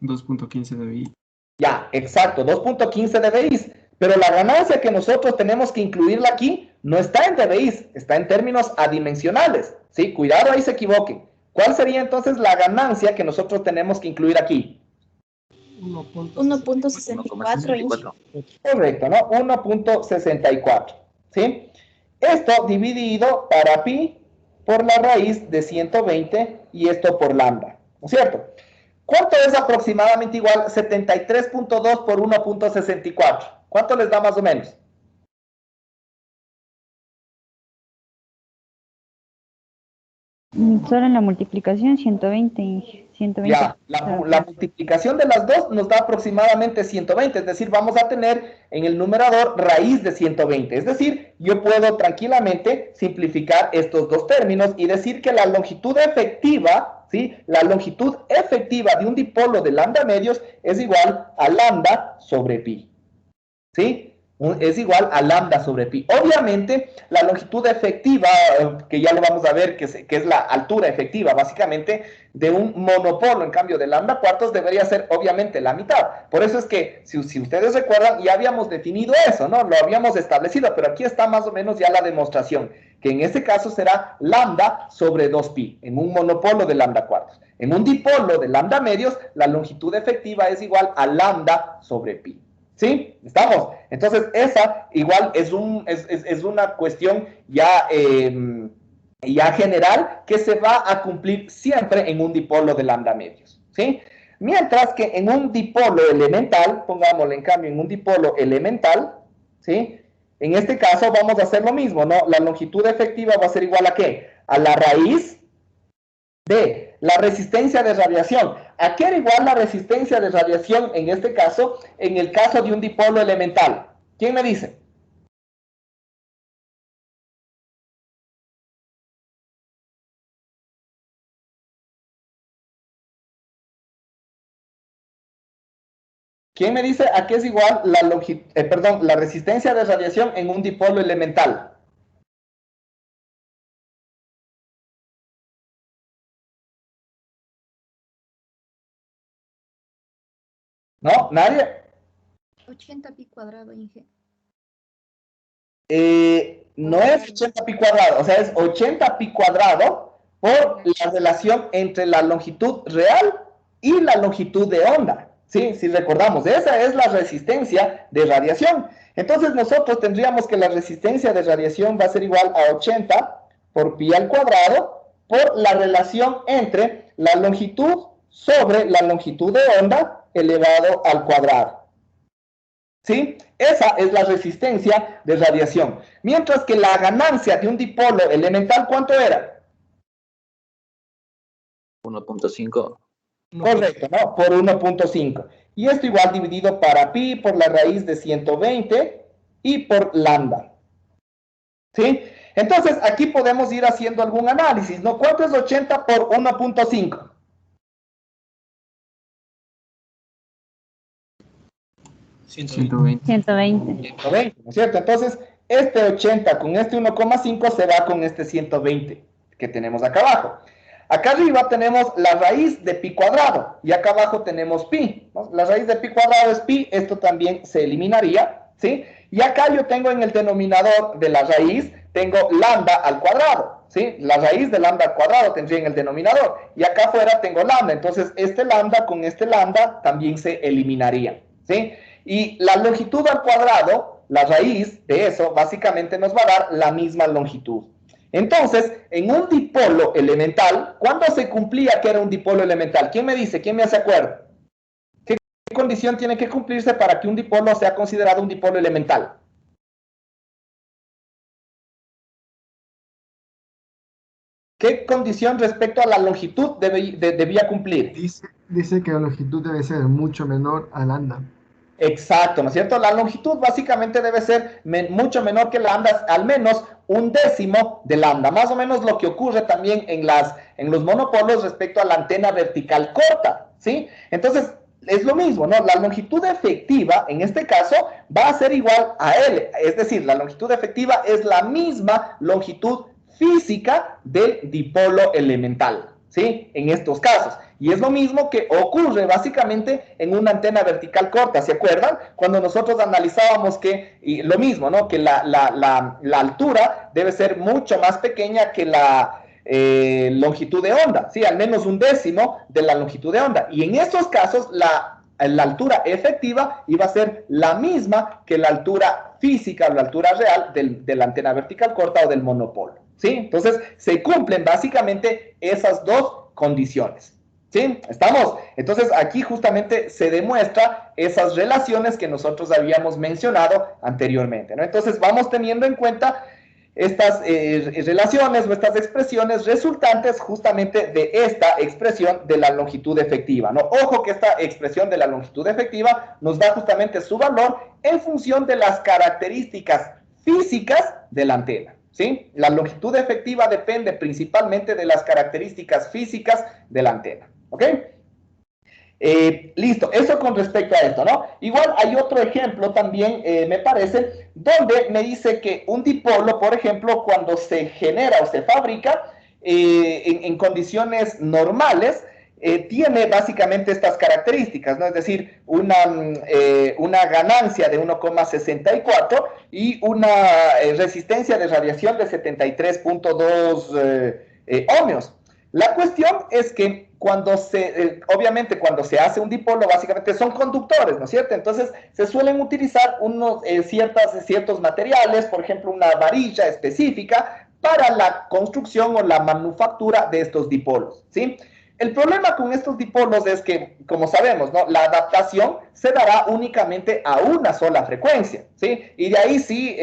2.15 dBi. Ya, exacto, 2.15 dBi. Pero la ganancia que nosotros tenemos que incluirla aquí no está en dBi, está en términos adimensionales, ¿sí? Cuidado, ahí se equivoquen. ¿Cuál sería entonces la ganancia que nosotros tenemos que incluir aquí? 1.64. Correcto, ¿no? 1.64, ¿sí? Esto dividido para pi por la raíz de 120 y esto por lambda, ¿no es cierto? ¿Cuánto es aproximadamente igual 73.2 por 1.64? ¿Cuánto les da más o menos? Solo en la multiplicación 120. Ya, la multiplicación de las dos nos da aproximadamente 120, es decir, vamos a tener en el numerador raíz de 120, es decir, yo puedo tranquilamente simplificar estos dos términos y decir que la longitud efectiva, ¿sí? La longitud efectiva de un dipolo de lambda medios es igual a lambda sobre pi, ¿sí? Es igual a lambda sobre pi. Obviamente, la longitud efectiva, que ya lo vamos a ver, que es la altura efectiva, básicamente, de un monopolo, en cambio de lambda cuartos, debería ser, obviamente, la mitad. Por eso es que, si ustedes recuerdan, ya habíamos definido eso, ¿no? Lo habíamos establecido, pero aquí está más o menos ya la demostración, que en este caso será lambda sobre 2pi, en un monopolo de lambda cuartos. En un dipolo de lambda medios, la longitud efectiva es igual a lambda sobre pi. ¿Sí? ¿Estamos? Entonces, esa igual es una cuestión ya, ya general que se va a cumplir siempre en un dipolo de lambda medios. ¿Sí? Mientras que en un dipolo elemental, pongámosle en cambio en un dipolo elemental, ¿sí? En este caso vamos a hacer lo mismo, ¿no? La longitud efectiva va a ser igual a ¿qué? A la raíz de la resistencia de radiación. ¿A qué era igual la resistencia de radiación en este caso, en el caso de un dipolo elemental? ¿Quién me dice? ¿Quién me dice a qué es igual la resistencia de radiación en un dipolo elemental? ¿No? ¿Nadie? 80 pi cuadrado, Inge. No es 80 pi cuadrado, o sea, es 80 pi cuadrado por la relación entre la longitud real y la longitud de onda. ¿Sí? Si recordamos, esa es la resistencia de radiación. Entonces nosotros tendríamos que la resistencia de radiación va a ser igual a 80 por pi al cuadrado por la relación entre la longitud sobre la longitud de onda elevado al cuadrado. ¿Sí? Esa es la resistencia de radiación. Mientras que la ganancia de un dipolo elemental, ¿cuánto era? 1.5. Correcto, ¿no? Por 1.5. Y esto igual dividido para pi por la raíz de 120 y por lambda. ¿Sí? Entonces, aquí podemos ir haciendo algún análisis, ¿no? ¿Cuánto es 80 por 1.5? 120. 120. 120, ¿no es cierto? Entonces, este 80 con este 1,5 se va con este 120 que tenemos acá abajo. Acá arriba tenemos la raíz de pi cuadrado y acá abajo tenemos pi, ¿no? La raíz de pi cuadrado es pi, esto también se eliminaría, ¿sí? Y acá yo tengo en el denominador de la raíz, tengo lambda al cuadrado, ¿sí? La raíz de lambda al cuadrado tendría en el denominador y acá afuera tengo lambda, entonces este lambda con este lambda también se eliminaría, ¿sí? Y la longitud al cuadrado, la raíz de eso, básicamente nos va a dar la misma longitud. Entonces, en un dipolo elemental, ¿cuándo se cumplía que era un dipolo elemental? ¿Quién me dice? ¿Quién me hace acuerdo? ¿Qué condición tiene que cumplirse para que un dipolo sea considerado un dipolo elemental? ¿Qué condición respecto a la longitud debía cumplir? Dice que la longitud debe ser mucho menor a lambda. Exacto, ¿no es cierto? La longitud básicamente debe ser mucho menor que lambda, al menos un décimo de lambda, más o menos lo que ocurre también en los monopolos respecto a la antena vertical corta, ¿sí? Entonces, es lo mismo, ¿no? La longitud efectiva, en este caso, va a ser igual a L, es decir, la longitud efectiva es la misma longitud física del dipolo elemental, ¿sí? En estos casos. Y es lo mismo que ocurre básicamente en una antena vertical corta, ¿se acuerdan? Cuando nosotros analizábamos que, y lo mismo, ¿no? Que la altura debe ser mucho más pequeña que la longitud de onda, ¿sí? Al menos un décimo de la longitud de onda. Y en estos casos, la altura efectiva iba a ser la misma que la altura física o la altura real de la antena vertical corta o del monopolo, ¿sí? Entonces, se cumplen básicamente esas dos condiciones. ¿Sí? ¿Estamos? Entonces, aquí justamente se demuestra esas relaciones que nosotros habíamos mencionado anteriormente, ¿no? Entonces, vamos teniendo en cuenta estas relaciones o estas expresiones resultantes justamente de esta expresión de la longitud efectiva, ¿no? Ojo que esta expresión de la longitud efectiva nos da justamente su valor en función de las características físicas de la antena, ¿sí? La longitud efectiva depende principalmente de las características físicas de la antena. ¿Ok? Listo, eso con respecto a esto, ¿no? Igual hay otro ejemplo también, me parece, donde me dice que un dipolo, por ejemplo, cuando se genera o se fabrica en condiciones normales, tiene básicamente estas características, ¿no? Es decir, una ganancia de 1,64 y una resistencia de radiación de 73.2 ohmios. La cuestión es que obviamente cuando se hace un dipolo, básicamente son conductores, ¿no es cierto? Entonces, se suelen utilizar ciertos materiales, por ejemplo, una varilla específica para la construcción o la manufactura de estos dipolos, ¿sí? El problema con estos dipolos es que, como sabemos, ¿no? La adaptación se dará únicamente a una sola frecuencia, ¿sí? Y de ahí si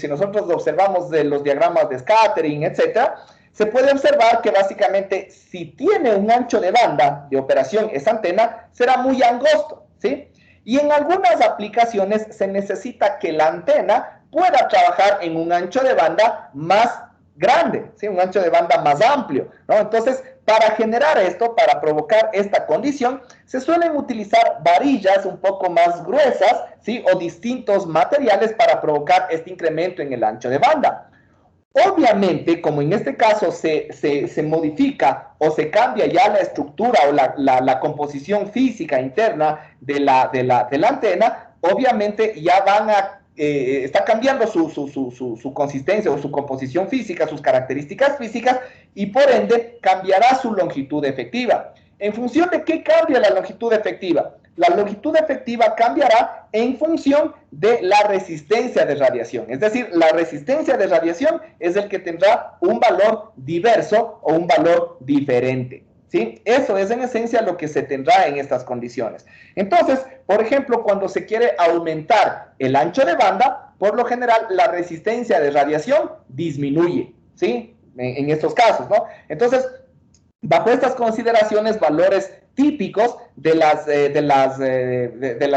nosotros observamos de los diagramas de scattering, etcétera, se puede observar que básicamente si tiene un ancho de banda de operación esa antena, será muy angosto, ¿sí? Y en algunas aplicaciones se necesita que la antena pueda trabajar en un ancho de banda más grande, ¿sí? Un ancho de banda más amplio, ¿no? Entonces, para generar esto, para provocar esta condición, se suelen utilizar varillas un poco más gruesas, ¿sí? O distintos materiales para provocar este incremento en el ancho de banda. Obviamente, como en este caso se modifica o se cambia ya la estructura o la composición física interna de la antena, obviamente ya está cambiando su consistencia o su composición física, sus características físicas, y por ende cambiará su longitud efectiva. ¿En función de qué cambia la longitud efectiva? La longitud efectiva cambiará en función de la resistencia de radiación. Es decir, la resistencia de radiación es el que tendrá un valor diverso o un valor diferente, ¿sí? Eso es en esencia lo que se tendrá en estas condiciones. Entonces, por ejemplo, cuando se quiere aumentar el ancho de banda, por lo general la resistencia de radiación disminuye, ¿sí? En estos casos, ¿no? Entonces, bajo estas consideraciones, valores típicos de la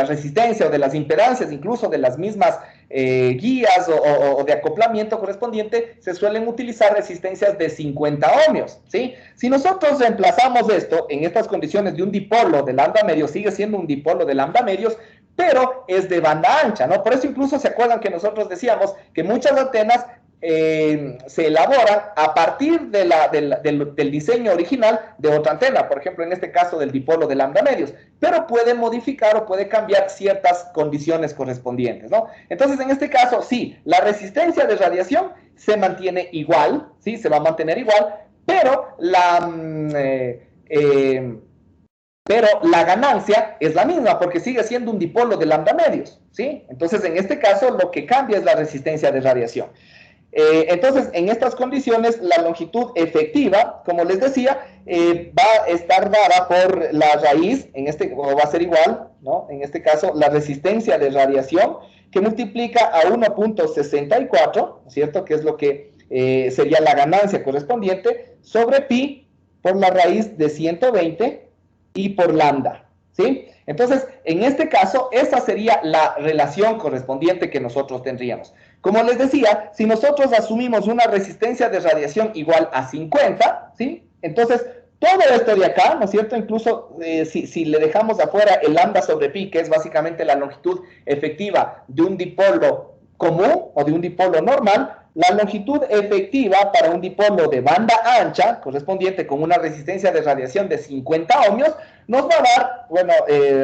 resistencia o de las impedancias, incluso de las mismas guías o de acoplamiento correspondiente, se suelen utilizar resistencias de 50 ohmios, ¿sí? Si nosotros reemplazamos esto en estas condiciones de un dipolo de lambda medio, sigue siendo un dipolo de lambda medios, pero es de banda ancha, ¿no? Por eso incluso se acuerdan que nosotros decíamos que muchas antenas se elaboran a partir del diseño original de otra antena, por ejemplo, en este caso del dipolo de lambda medios, pero puede modificar o puede cambiar ciertas condiciones correspondientes, ¿no? Entonces, en este caso, sí, la resistencia de radiación se mantiene igual, ¿sí? Se va a mantener igual, pero la ganancia es la misma porque sigue siendo un dipolo de lambda medios, ¿sí? Entonces, en este caso, lo que cambia es la resistencia de radiación. Entonces, en estas condiciones, la longitud efectiva, como les decía, va a estar dada por la raíz, o va a ser igual, ¿no? En este caso, la resistencia de radiación, que multiplica a 1.64, ¿no es cierto? Que es lo que sería la ganancia correspondiente, sobre pi por la raíz de 120 y por lambda, ¿sí? Entonces, en este caso, esa sería la relación correspondiente que nosotros tendríamos. Como les decía, si nosotros asumimos una resistencia de radiación igual a 50, ¿sí? Entonces, todo esto de acá, ¿no es cierto? Incluso si le dejamos afuera el lambda sobre pi, que es básicamente la longitud efectiva de un dipolo común o de un dipolo normal, la longitud efectiva para un dipolo de banda ancha, correspondiente con una resistencia de radiación de 50 ohmios, nos va a dar, bueno,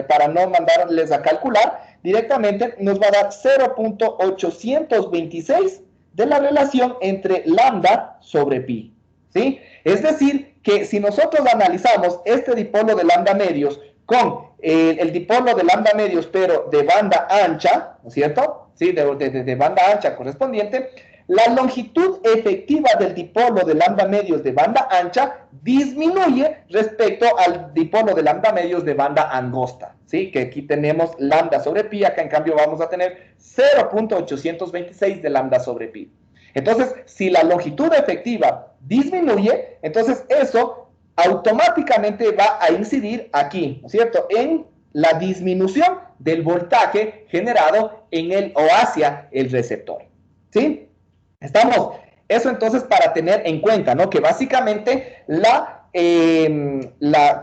para no mandarles a calcular, directamente nos va a dar 0.826 de la relación entre lambda sobre pi, ¿sí? Es decir, que si nosotros analizamos este dipolo de lambda medios con el dipolo de lambda medios, pero de banda ancha, ¿no es cierto? ¿Sí? De banda ancha correspondiente, la longitud efectiva del dipolo de lambda medios de banda ancha disminuye respecto al dipolo de lambda medios de banda angosta, ¿sí? Que aquí tenemos lambda sobre pi, acá en cambio vamos a tener 0.826 de lambda sobre pi. Entonces, si la longitud efectiva disminuye, entonces eso automáticamente va a incidir aquí, ¿no es cierto?, en la disminución del voltaje generado en el o hacia el receptor, ¿sí? Estamos, eso entonces para tener en cuenta, ¿no? Que básicamente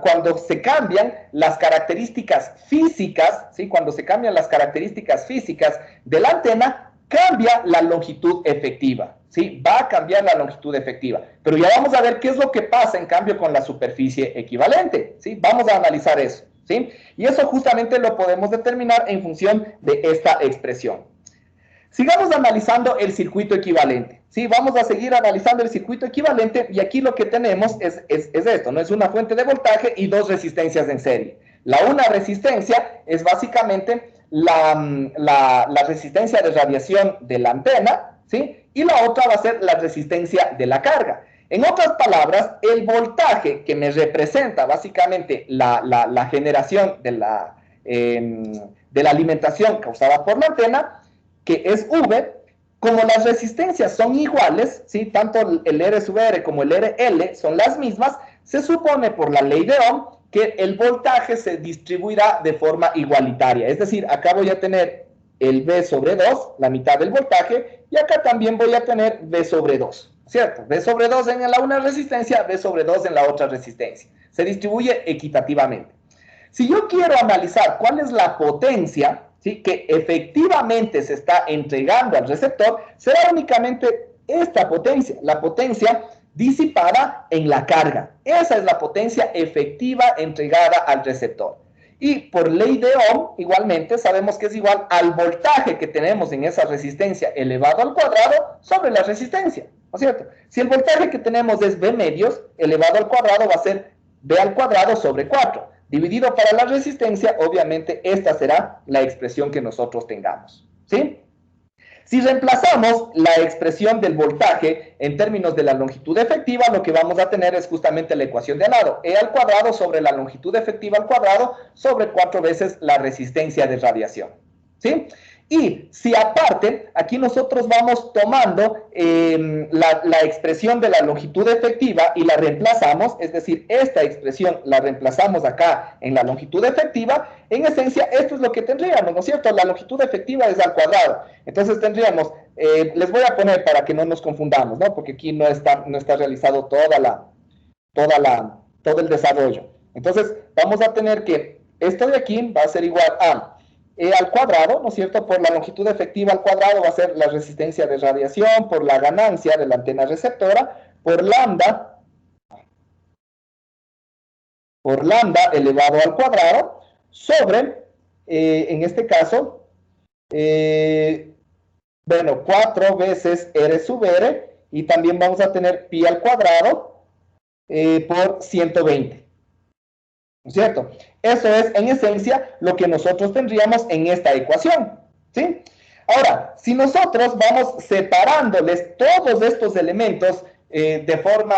cuando se cambian las características físicas, ¿sí? Cuando se cambian las características físicas de la antena, cambia la longitud efectiva, ¿sí? Va a cambiar la longitud efectiva. Pero ya vamos a ver qué es lo que pasa en cambio con la superficie equivalente, ¿sí? Vamos a analizar eso, ¿sí? Y eso justamente lo podemos determinar en función de esta expresión. Sigamos analizando el circuito equivalente, ¿sí? Vamos a seguir analizando el circuito equivalente y aquí lo que tenemos es esto, ¿no? Es una fuente de voltaje y dos resistencias en serie. Una resistencia es básicamente la resistencia de radiación de la antena, ¿sí? Y la otra va a ser la resistencia de la carga. En otras palabras, el voltaje que me representa básicamente la generación de la alimentación causada por la antena, que es V, como las resistencias son iguales, ¿sí? Tanto el R sub R como el RL son las mismas, se supone por la ley de Ohm que el voltaje se distribuirá de forma igualitaria. Es decir, acá voy a tener el V sobre 2, la mitad del voltaje, y acá también voy a tener V sobre 2, ¿cierto? V sobre 2 en la una resistencia, V sobre 2 en la otra resistencia. Se distribuye equitativamente. Si yo quiero analizar cuál es la potencia, ¿sí?, que efectivamente se está entregando al receptor, será únicamente esta potencia, la potencia disipada en la carga. Esa es la potencia efectiva entregada al receptor. Y por ley de Ohm, igualmente, sabemos que es igual al voltaje que tenemos en esa resistencia elevado al cuadrado sobre la resistencia, ¿no es cierto? Si el voltaje que tenemos es V medios, elevado al cuadrado va a ser V al cuadrado sobre 4. Dividido para la resistencia, obviamente esta será la expresión que nosotros tengamos, ¿sí? Si reemplazamos la expresión del voltaje en términos de la longitud efectiva, lo que vamos a tener es justamente la ecuación de al lado, E al cuadrado sobre la longitud efectiva al cuadrado sobre 4 veces la resistencia de radiación, ¿sí? Y si aparte, aquí nosotros vamos tomando la expresión de la longitud efectiva y la reemplazamos, es decir, esta expresión la reemplazamos acá en la longitud efectiva, en esencia esto es lo que tendríamos, ¿no es cierto? La longitud efectiva es al cuadrado. Entonces tendríamos, les voy a poner para que no nos confundamos, ¿no? Porque aquí no está realizado todo el desarrollo. Entonces vamos a tener que esto de aquí va a ser igual a E al cuadrado, ¿no es cierto? Por la longitud efectiva al cuadrado va a ser la resistencia de radiación, por la ganancia de la antena receptora, por lambda elevado al cuadrado, sobre, en este caso, bueno, 4 veces R sub R, y también vamos a tener pi al cuadrado por 120. ¿No es cierto? Eso es, en esencia, lo que nosotros tendríamos en esta ecuación, ¿sí? Ahora, si nosotros vamos separándoles todos estos elementos de forma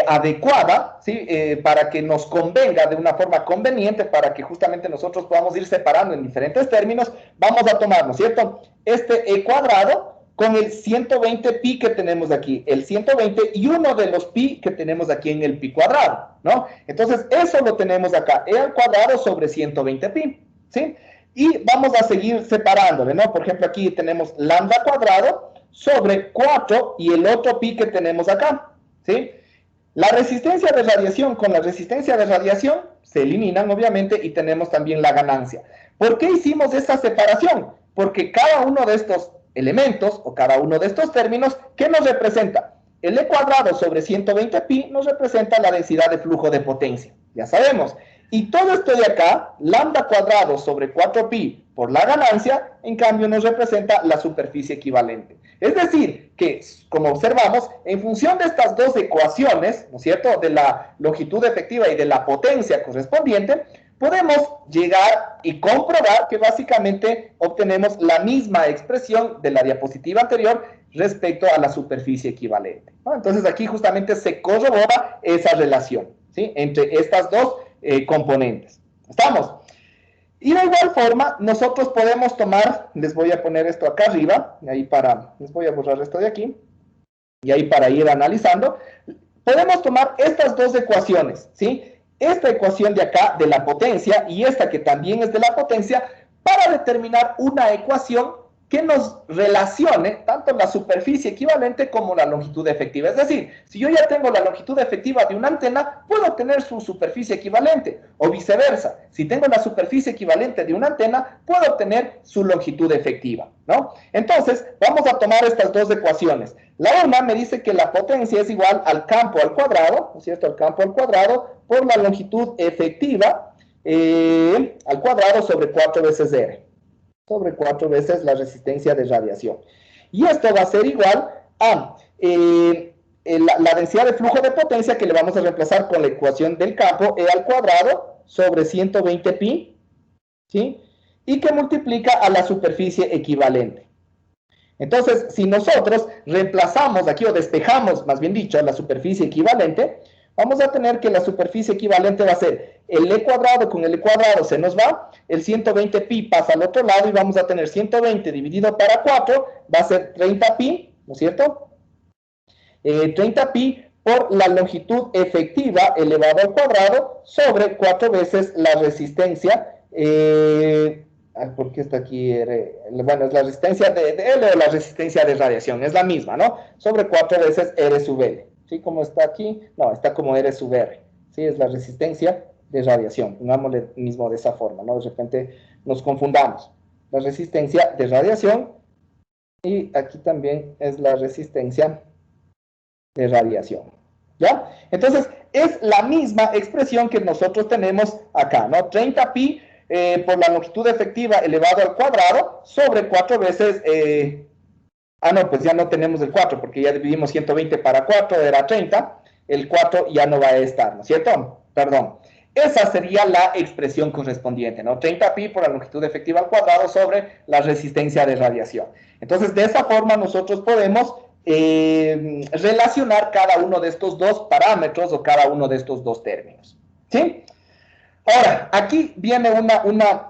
adecuada, ¿sí? Para que nos convenga de una forma conveniente, para que justamente nosotros podamos ir separando en diferentes términos, vamos a tomar, ¿no es cierto?, este e cuadrado con el 120 pi que tenemos aquí, el 120 y uno de los pi que tenemos aquí en el pi cuadrado, ¿no? Entonces, eso lo tenemos acá, e al cuadrado sobre 120 pi, ¿sí? Y vamos a seguir separándole, ¿no? Por ejemplo, aquí tenemos lambda cuadrado sobre 4 y el otro pi que tenemos acá, ¿sí? La resistencia de radiación con la resistencia de radiación se eliminan, obviamente, y tenemos también la ganancia. ¿Por qué hicimos esa separación? Porque cada uno de estos elementos, o cada uno de estos términos, ¿qué nos representa? El e cuadrado sobre 120 pi nos representa la densidad de flujo de potencia, ya sabemos. Y todo esto de acá, lambda cuadrado sobre 4 pi por la ganancia, en cambio nos representa la superficie equivalente. Es decir, que, como observamos, en función de estas dos ecuaciones, ¿no es cierto?, de la longitud efectiva y de la potencia correspondiente, podemos llegar y comprobar que básicamente obtenemos la misma expresión de la diapositiva anterior respecto a la superficie equivalente, ¿no? Entonces aquí justamente se corrobora esa relación, ¿sí?, entre estas dos componentes. ¿Estamos? Y de igual forma, nosotros podemos tomar, les voy a poner esto acá arriba, y ahí les voy a borrar esto de aquí, y ahí para ir analizando, podemos tomar estas dos ecuaciones, ¿sí? Esta ecuación de acá, de la potencia, y esta que también es de la potencia, para determinar una ecuación que nos relacione tanto la superficie equivalente como la longitud efectiva. Es decir, si yo ya tengo la longitud efectiva de una antena, puedo obtener su superficie equivalente, o viceversa. Si tengo la superficie equivalente de una antena, puedo obtener su longitud efectiva, ¿no? Entonces, vamos a tomar estas dos ecuaciones. La una me dice que la potencia es igual al campo al cuadrado, ¿no es cierto?, al campo al cuadrado por la longitud efectiva al cuadrado sobre 4 veces R. Sobre 4 veces la resistencia de radiación. Y esto va a ser igual a la densidad de flujo de potencia, que le vamos a reemplazar con la ecuación del campo, E al cuadrado sobre 120 pi, ¿sí?, y que multiplica a la superficie equivalente. Entonces, si nosotros reemplazamos aquí, o despejamos, más bien dicho, la superficie equivalente, vamos a tener que la superficie equivalente va a ser el e cuadrado con el e cuadrado se nos va, el 120 pi pasa al otro lado y vamos a tener 120 dividido para 4, va a ser 30 pi, ¿no es cierto? 30 pi por la longitud efectiva elevado al cuadrado sobre 4 veces la resistencia, ¿por qué está aquí? Bueno, es la resistencia de L o la resistencia de radiación, es la misma, ¿no? Sobre 4 veces R sub L. ¿Sí? Como está aquí, no, está como R sub R, ¿sí? Es la resistencia de radiación, pongámosle mismo de esa forma, ¿no? De repente nos confundamos. La resistencia de radiación, y aquí también es la resistencia de radiación, ¿ya? Entonces, es la misma expresión que nosotros tenemos acá, ¿no? 30 pi por la longitud efectiva elevado al cuadrado sobre 4 veces... no, pues ya no tenemos el 4, porque ya dividimos 120 para 4, era 30, el 4 ya no va a estar, ¿no es cierto? Perdón. Esa sería la expresión correspondiente, ¿no? 30 pi por la longitud efectiva al cuadrado sobre la resistencia de radiación. Entonces, de esa forma nosotros podemos relacionar cada uno de estos dos parámetros o cada uno de estos dos términos, ¿sí? Ahora, aquí viene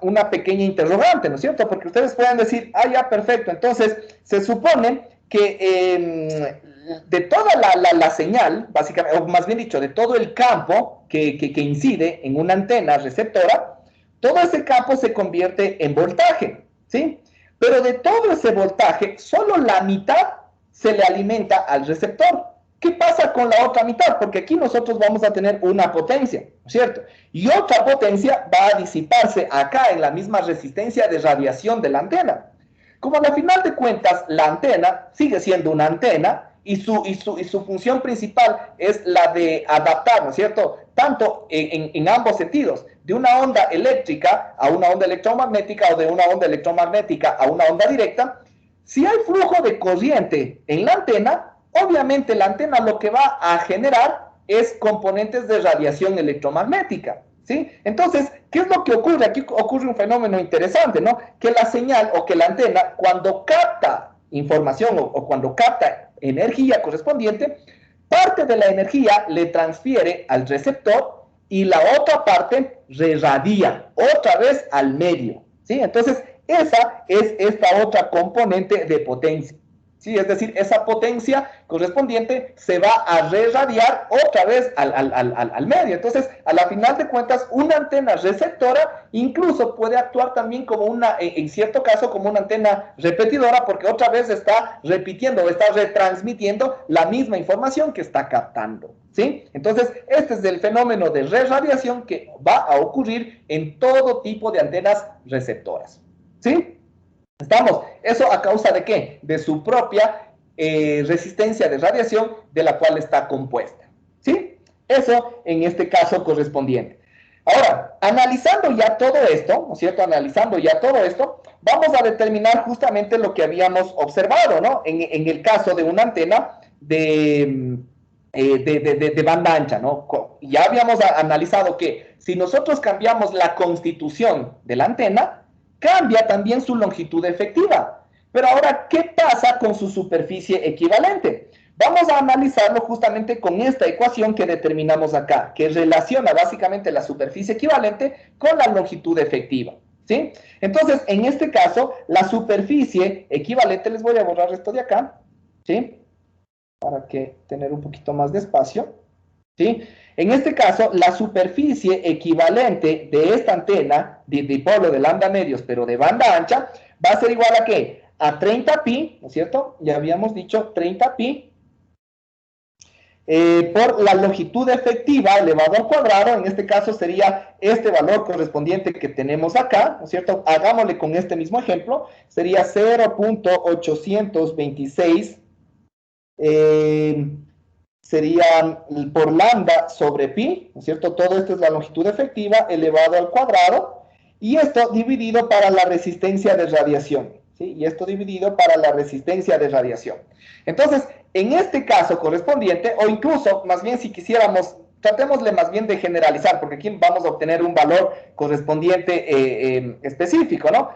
una pequeña interrogante, ¿no es cierto? Porque ustedes pueden decir, ya, perfecto. Entonces, se supone que de toda la señal, básicamente, o más bien dicho, de todo el campo que incide en una antena receptora, todo ese campo se convierte en voltaje, ¿sí? Pero de todo ese voltaje, solo la mitad se le alimenta al receptor. ¿Qué pasa con la otra mitad? Porque aquí nosotros vamos a tener una potencia, ¿no es cierto? Y otra potencia va a disiparse acá en la misma resistencia de radiación de la antena. Como al final de cuentas la antena sigue siendo una antena y su función principal es la de adaptar, ¿no es cierto? Tanto en ambos sentidos, de una onda eléctrica a una onda electromagnética o de una onda electromagnética a una onda directa. Si hay flujo de corriente en la antena, obviamente la antena lo que va a generar es componentes de radiación electromagnética, ¿sí? Entonces, ¿qué es lo que ocurre? Aquí ocurre un fenómeno interesante, ¿no? Que la señal o que la antena, cuando capta información o cuando capta energía correspondiente, parte de la energía le transfiere al receptor y la otra parte irradia otra vez al medio, ¿sí? Entonces, esa es esta otra componente de potencia. ¿Sí? Es decir, esa potencia correspondiente se va a rerradiar otra vez al medio. Entonces, a la final de cuentas, una antena receptora incluso puede actuar también como una, en cierto caso, como una antena repetidora, porque otra vez está repitiendo o está retransmitiendo la misma información que está captando. ¿Sí? Entonces, este es el fenómeno de rerradiación que va a ocurrir en todo tipo de antenas receptoras. ¿Sí? ¿Estamos? ¿Eso a causa de qué? De su propia resistencia de radiación de la cual está compuesta. ¿Sí? Eso en este caso correspondiente. Ahora, analizando ya todo esto, ¿no es cierto? Analizando ya todo esto, vamos a determinar justamente lo que habíamos observado, ¿no? En el caso de una antena de banda ancha, ¿no? Ya habíamos analizado que si nosotros cambiamos la constitución de la antena, cambia también su longitud efectiva. Pero ahora, ¿qué pasa con su superficie equivalente? Vamos a analizarlo justamente con esta ecuación que determinamos acá, que relaciona básicamente la superficie equivalente con la longitud efectiva, ¿sí? Entonces, en este caso, la superficie equivalente, les voy a borrar esto de acá, ¿sí? Para que tener un poquito más de espacio, ¿sí? En este caso, la superficie equivalente de esta antena de dipolo de lambda medios, pero de banda ancha, va a ser igual a ¿qué? A 30 pi, ¿no es cierto? Ya habíamos dicho 30 pi por la longitud efectiva elevado al cuadrado. En este caso sería este valor correspondiente que tenemos acá, ¿no es cierto? Hagámosle con este mismo ejemplo, sería 0.826 sería por lambda sobre pi, ¿no es cierto? Todo esto es la longitud efectiva elevado al cuadrado, y esto dividido para la resistencia de radiación, ¿sí? Y esto dividido para la resistencia de radiación. Entonces, en este caso correspondiente, o incluso, más bien si quisiéramos, tratémosle más bien de generalizar, porque aquí vamos a obtener un valor correspondiente específico, ¿no?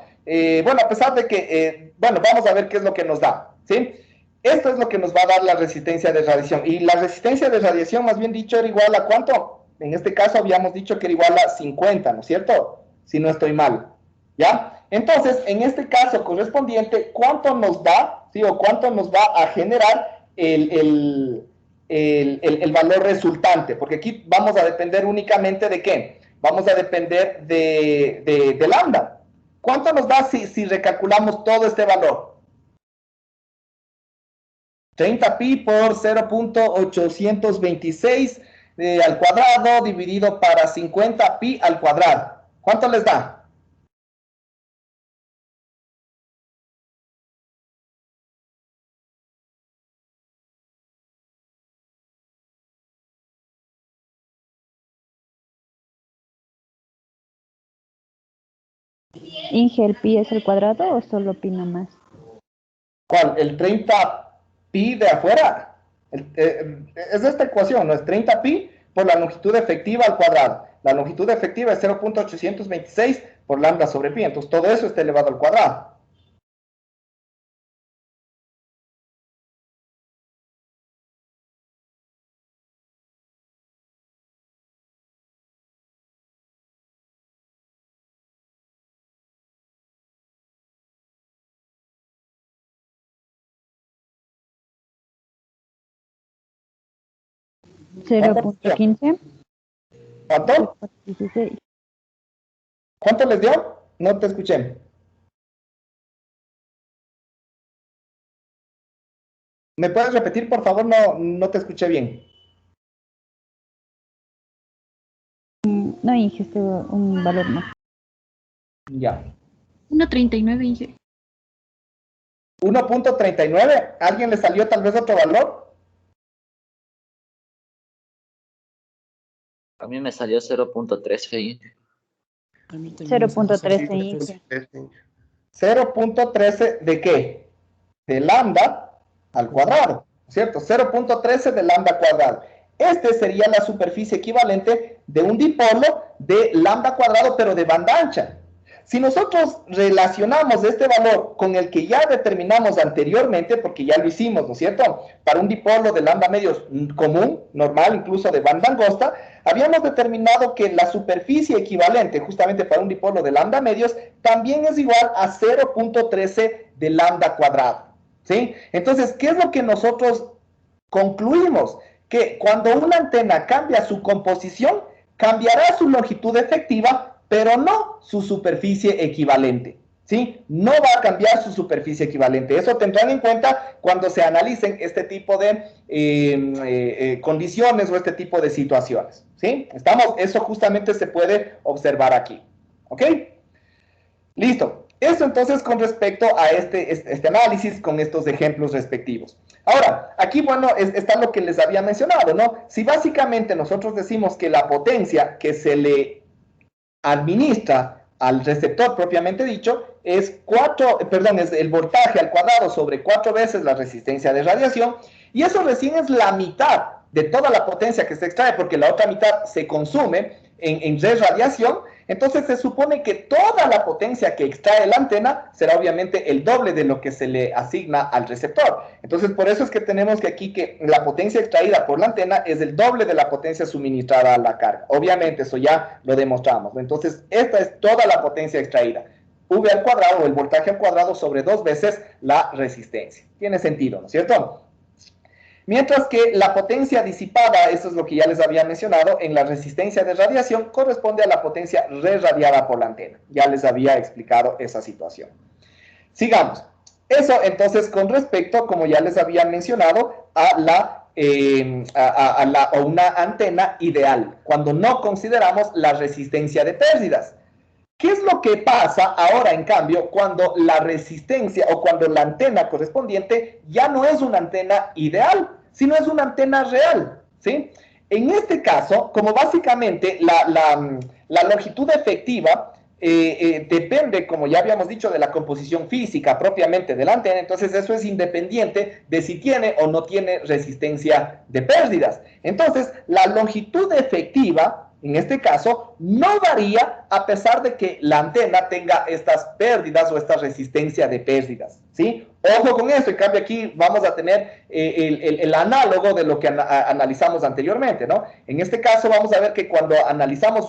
Bueno, a pesar de que, bueno, vamos a ver qué es lo que nos da, ¿sí? Esto es lo que nos va a dar la resistencia de radiación. Y la resistencia de radiación, más bien dicho, era igual a ¿cuánto? En este caso habíamos dicho que era igual a 50, ¿no es cierto? Si no estoy mal, ¿ya? Entonces, en este caso correspondiente, ¿cuánto nos da, sí, o cuánto nos va a generar el valor resultante? Porque aquí vamos a depender únicamente de ¿qué? Vamos a depender de lambda. ¿Cuánto nos da si recalculamos todo este valor? 30 pi por 0.826 al cuadrado dividido para 50 pi al cuadrado. ¿Cuánto les da? Inge, ¿el pi es el cuadrado o solo pi nomás? ¿Cuál? ¿El 30 pi de afuera? Es esta ecuación, ¿no? Es 30 pi por la longitud efectiva al cuadrado. La longitud efectiva es 0.826 por lambda sobre pi. Entonces, todo eso está elevado al cuadrado. ¿0.15? ¿Cuánto? 16. ¿Cuánto les dio? No te escuché. ¿Me puedes repetir, por favor? No te escuché bien. No, Inge, este un valor más. Ya. 1.39, Inge. 1.39. ¿Alguien le salió tal vez otro valor? A mí me salió 0.13. 0.13, Inge. 0.13 ¿de qué? De lambda al cuadrado, ¿cierto? 0.13 de lambda cuadrado. Este sería la superficie equivalente de un dipolo de lambda cuadrado, pero de banda ancha. Si nosotros relacionamos este valor con el que ya determinamos anteriormente, porque ya lo hicimos, ¿no es cierto? Para un dipolo de lambda medios común, normal, incluso de banda angosta, habíamos determinado que la superficie equivalente justamente para un dipolo de lambda medios también es igual a 0.13 de lambda cuadrado, ¿sí? Entonces, ¿qué es lo que nosotros concluimos? Que cuando una antena cambia su composición, cambiará su longitud efectiva, pero no su superficie equivalente, ¿sí? No va a cambiar su superficie equivalente. Eso tendrán en cuenta cuando se analicen este tipo de condiciones o este tipo de situaciones, ¿sí? Eso justamente se puede observar aquí, ¿ok? Listo. Eso entonces con respecto a este análisis con estos ejemplos respectivos. Ahora, aquí, bueno, está lo que les había mencionado, ¿no? Si básicamente nosotros decimos que la potencia que se le administra al receptor propiamente dicho es el voltaje al cuadrado sobre 4 veces la resistencia de radiación, y eso recién es la mitad de toda la potencia que se extrae, porque la otra mitad se consume en radiación. Entonces se supone que toda la potencia que extrae la antena será obviamente el doble de lo que se le asigna al receptor. Entonces por eso es que tenemos que aquí que la potencia extraída por la antena es el doble de la potencia suministrada a la carga. Obviamente eso ya lo demostramos, ¿no? Entonces esta es toda la potencia extraída. V al cuadrado o el voltaje al cuadrado sobre 2 veces la resistencia. Tiene sentido, ¿no es cierto? Mientras que la potencia disipada, eso es lo que ya les había mencionado, en la resistencia de radiación corresponde a la potencia reradiada por la antena. Ya les había explicado esa situación. Sigamos. Eso entonces con respecto, como ya les había mencionado, a una antena ideal, cuando no consideramos la resistencia de pérdidas. ¿Qué es lo que pasa ahora, en cambio, cuando la resistencia o cuando la antena correspondiente ya no es una antena ideal, sino es una antena real, ¿sí? En este caso, como básicamente la longitud efectiva depende, como ya habíamos dicho, de la composición física propiamente de la antena, entonces eso es independiente de si tiene o no tiene resistencia de pérdidas. Entonces, la longitud efectiva en este caso, no varía a pesar de que la antena tenga estas pérdidas o esta resistencia de pérdidas, ¿sí? Ojo con eso, en cambio aquí vamos a tener el análogo de lo que analizamos anteriormente, ¿no? En este caso vamos a ver que cuando analizamos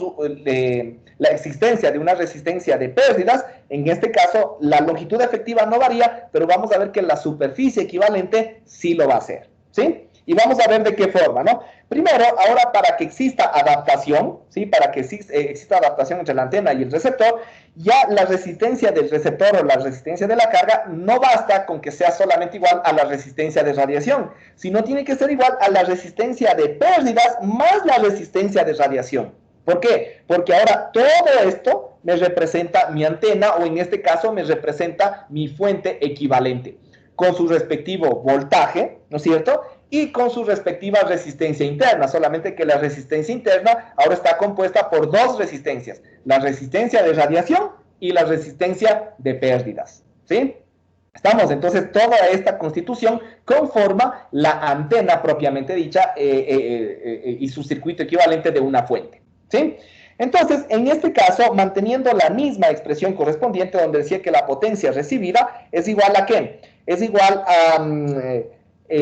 la existencia de una resistencia de pérdidas, en este caso la longitud efectiva no varía, pero vamos a ver que la superficie equivalente sí lo va a hacer, ¿sí? Y vamos a ver de qué forma, ¿no? Primero, ahora para que exista adaptación, ¿sí? Para que exista adaptación entre la antena y el receptor, ya la resistencia del receptor o la resistencia de la carga no basta con que sea solamente igual a la resistencia de radiación, sino tiene que ser igual a la resistencia de pérdidas más la resistencia de radiación. ¿Por qué? Porque ahora todo esto me representa mi antena, o en este caso me representa mi fuente equivalente, con su respectivo voltaje, ¿no es cierto?, y con su respectiva resistencia interna, solamente que la resistencia interna ahora está compuesta por dos resistencias, la resistencia de radiación y la resistencia de pérdidas, ¿sí? Estamos, entonces, toda esta constitución conforma la antena propiamente dicha y su circuito equivalente de una fuente, ¿sí? Entonces, en este caso, manteniendo la misma expresión correspondiente, donde decía que la potencia recibida es igual a ¿qué? Es igual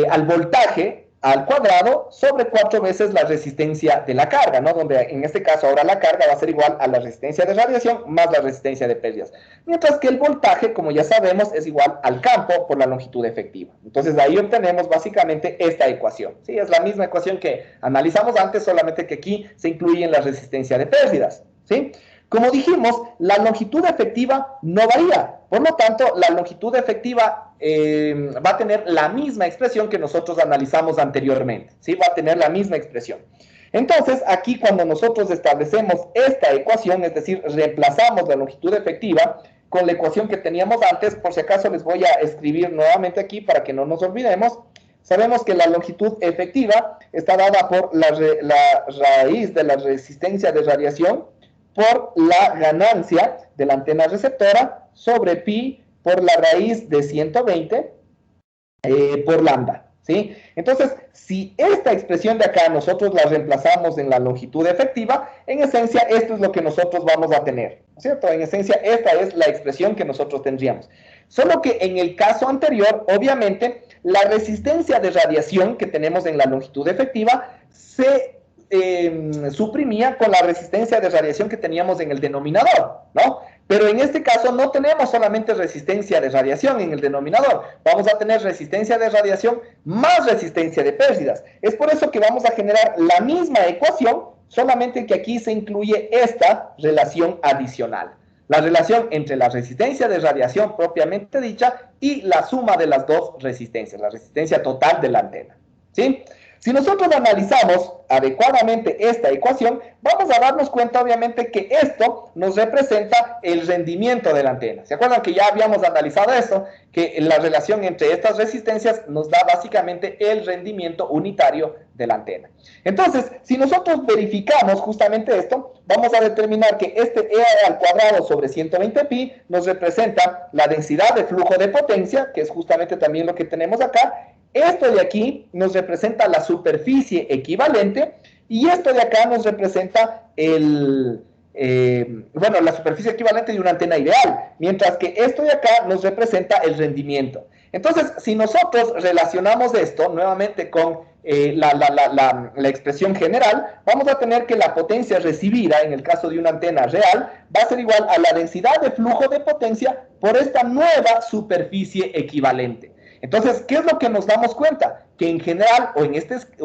al voltaje al cuadrado sobre 4 veces la resistencia de la carga, ¿no? Donde en este caso ahora la carga va a ser igual a la resistencia de radiación más la resistencia de pérdidas. Mientras que el voltaje, como ya sabemos, es igual al campo por la longitud efectiva. Entonces ahí obtenemos básicamente esta ecuación, ¿sí? Es la misma ecuación que analizamos antes, solamente que aquí se incluye en la resistencia de pérdidas, ¿sí? Como dijimos, la longitud efectiva no varía. Por lo tanto, la longitud efectiva va a tener la misma expresión que nosotros analizamos anteriormente, ¿sí? Va a tener la misma expresión. Entonces, aquí cuando nosotros establecemos esta ecuación, es decir, reemplazamos la longitud efectiva con la ecuación que teníamos antes, por si acaso les voy a escribir nuevamente aquí para que no nos olvidemos. Sabemos que la longitud efectiva está dada por la raíz de la resistencia de radiación por la ganancia de la antena receptora sobre pi por la raíz de 120 por lambda, ¿sí? Entonces, si esta expresión de acá nosotros la reemplazamos en la longitud efectiva, en esencia esto es lo que nosotros vamos a tener, ¿cierto? En esencia esta es la expresión que nosotros tendríamos. Solo que en el caso anterior, obviamente, la resistencia de radiación que tenemos en la longitud efectiva se suprimía con la resistencia de radiación que teníamos en el denominador, ¿no? Pero en este caso no tenemos solamente resistencia de radiación en el denominador, vamos a tener resistencia de radiación más resistencia de pérdidas. Es por eso que vamos a generar la misma ecuación, solamente que aquí se incluye esta relación adicional. La relación entre la resistencia de radiación propiamente dicha y la suma de las dos resistencias, la resistencia total de la antena, ¿sí? Si nosotros analizamos adecuadamente esta ecuación, vamos a darnos cuenta obviamente que esto nos representa el rendimiento de la antena. ¿Se acuerdan que ya habíamos analizado esto? Que la relación entre estas resistencias nos da básicamente el rendimiento unitario de la antena. Entonces, si nosotros verificamos justamente esto, vamos a determinar que este E al cuadrado sobre 120 pi nos representa la densidad de flujo de potencia, que es justamente también lo que tenemos acá. Esto de aquí nos representa la superficie equivalente y esto de acá nos representa la superficie equivalente de una antena ideal, mientras que esto de acá nos representa el rendimiento. Entonces, si nosotros relacionamos esto nuevamente con la expresión general, vamos a tener que la potencia recibida, en el caso de una antena real, va a ser igual a la densidad de flujo de potencia por esta nueva superficie equivalente. Entonces, ¿qué es lo que nos damos cuenta? Que en general, o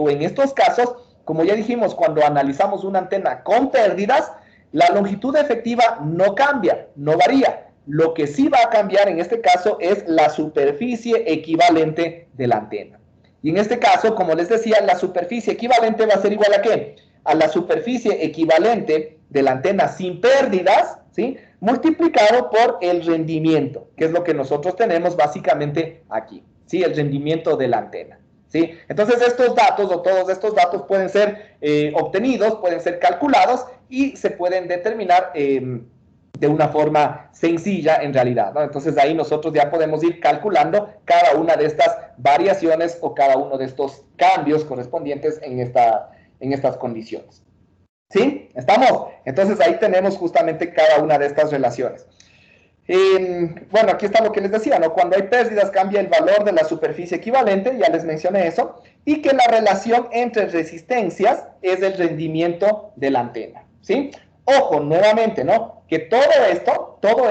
en estos casos, como ya dijimos, cuando analizamos una antena con pérdidas, la longitud efectiva no cambia, no varía. Lo que sí va a cambiar en este caso es la superficie equivalente de la antena. Y en este caso, como les decía, la superficie equivalente va a ser igual a ¿qué? A la superficie equivalente de la antena sin pérdidas, ¿sí? Multiplicado por el rendimiento, que es lo que nosotros tenemos básicamente aquí, ¿sí? El rendimiento de la antena, ¿sí? Entonces estos datos o todos estos datos pueden ser obtenidos, pueden ser calculados y se pueden determinar de una forma sencilla en realidad, ¿no? Entonces ahí nosotros ya podemos ir calculando cada una de estas variaciones o cada uno de estos cambios correspondientes en estas condiciones. ¿Sí? ¿Estamos? Entonces ahí tenemos justamente cada una de estas relaciones. Bueno, aquí está lo que les decía, ¿no? Cuando hay pérdidas cambia el valor de la superficie equivalente, ya les mencioné eso, y que la relación entre resistencias es el rendimiento de la antena, ¿sí? Ojo, nuevamente, ¿no? Que todo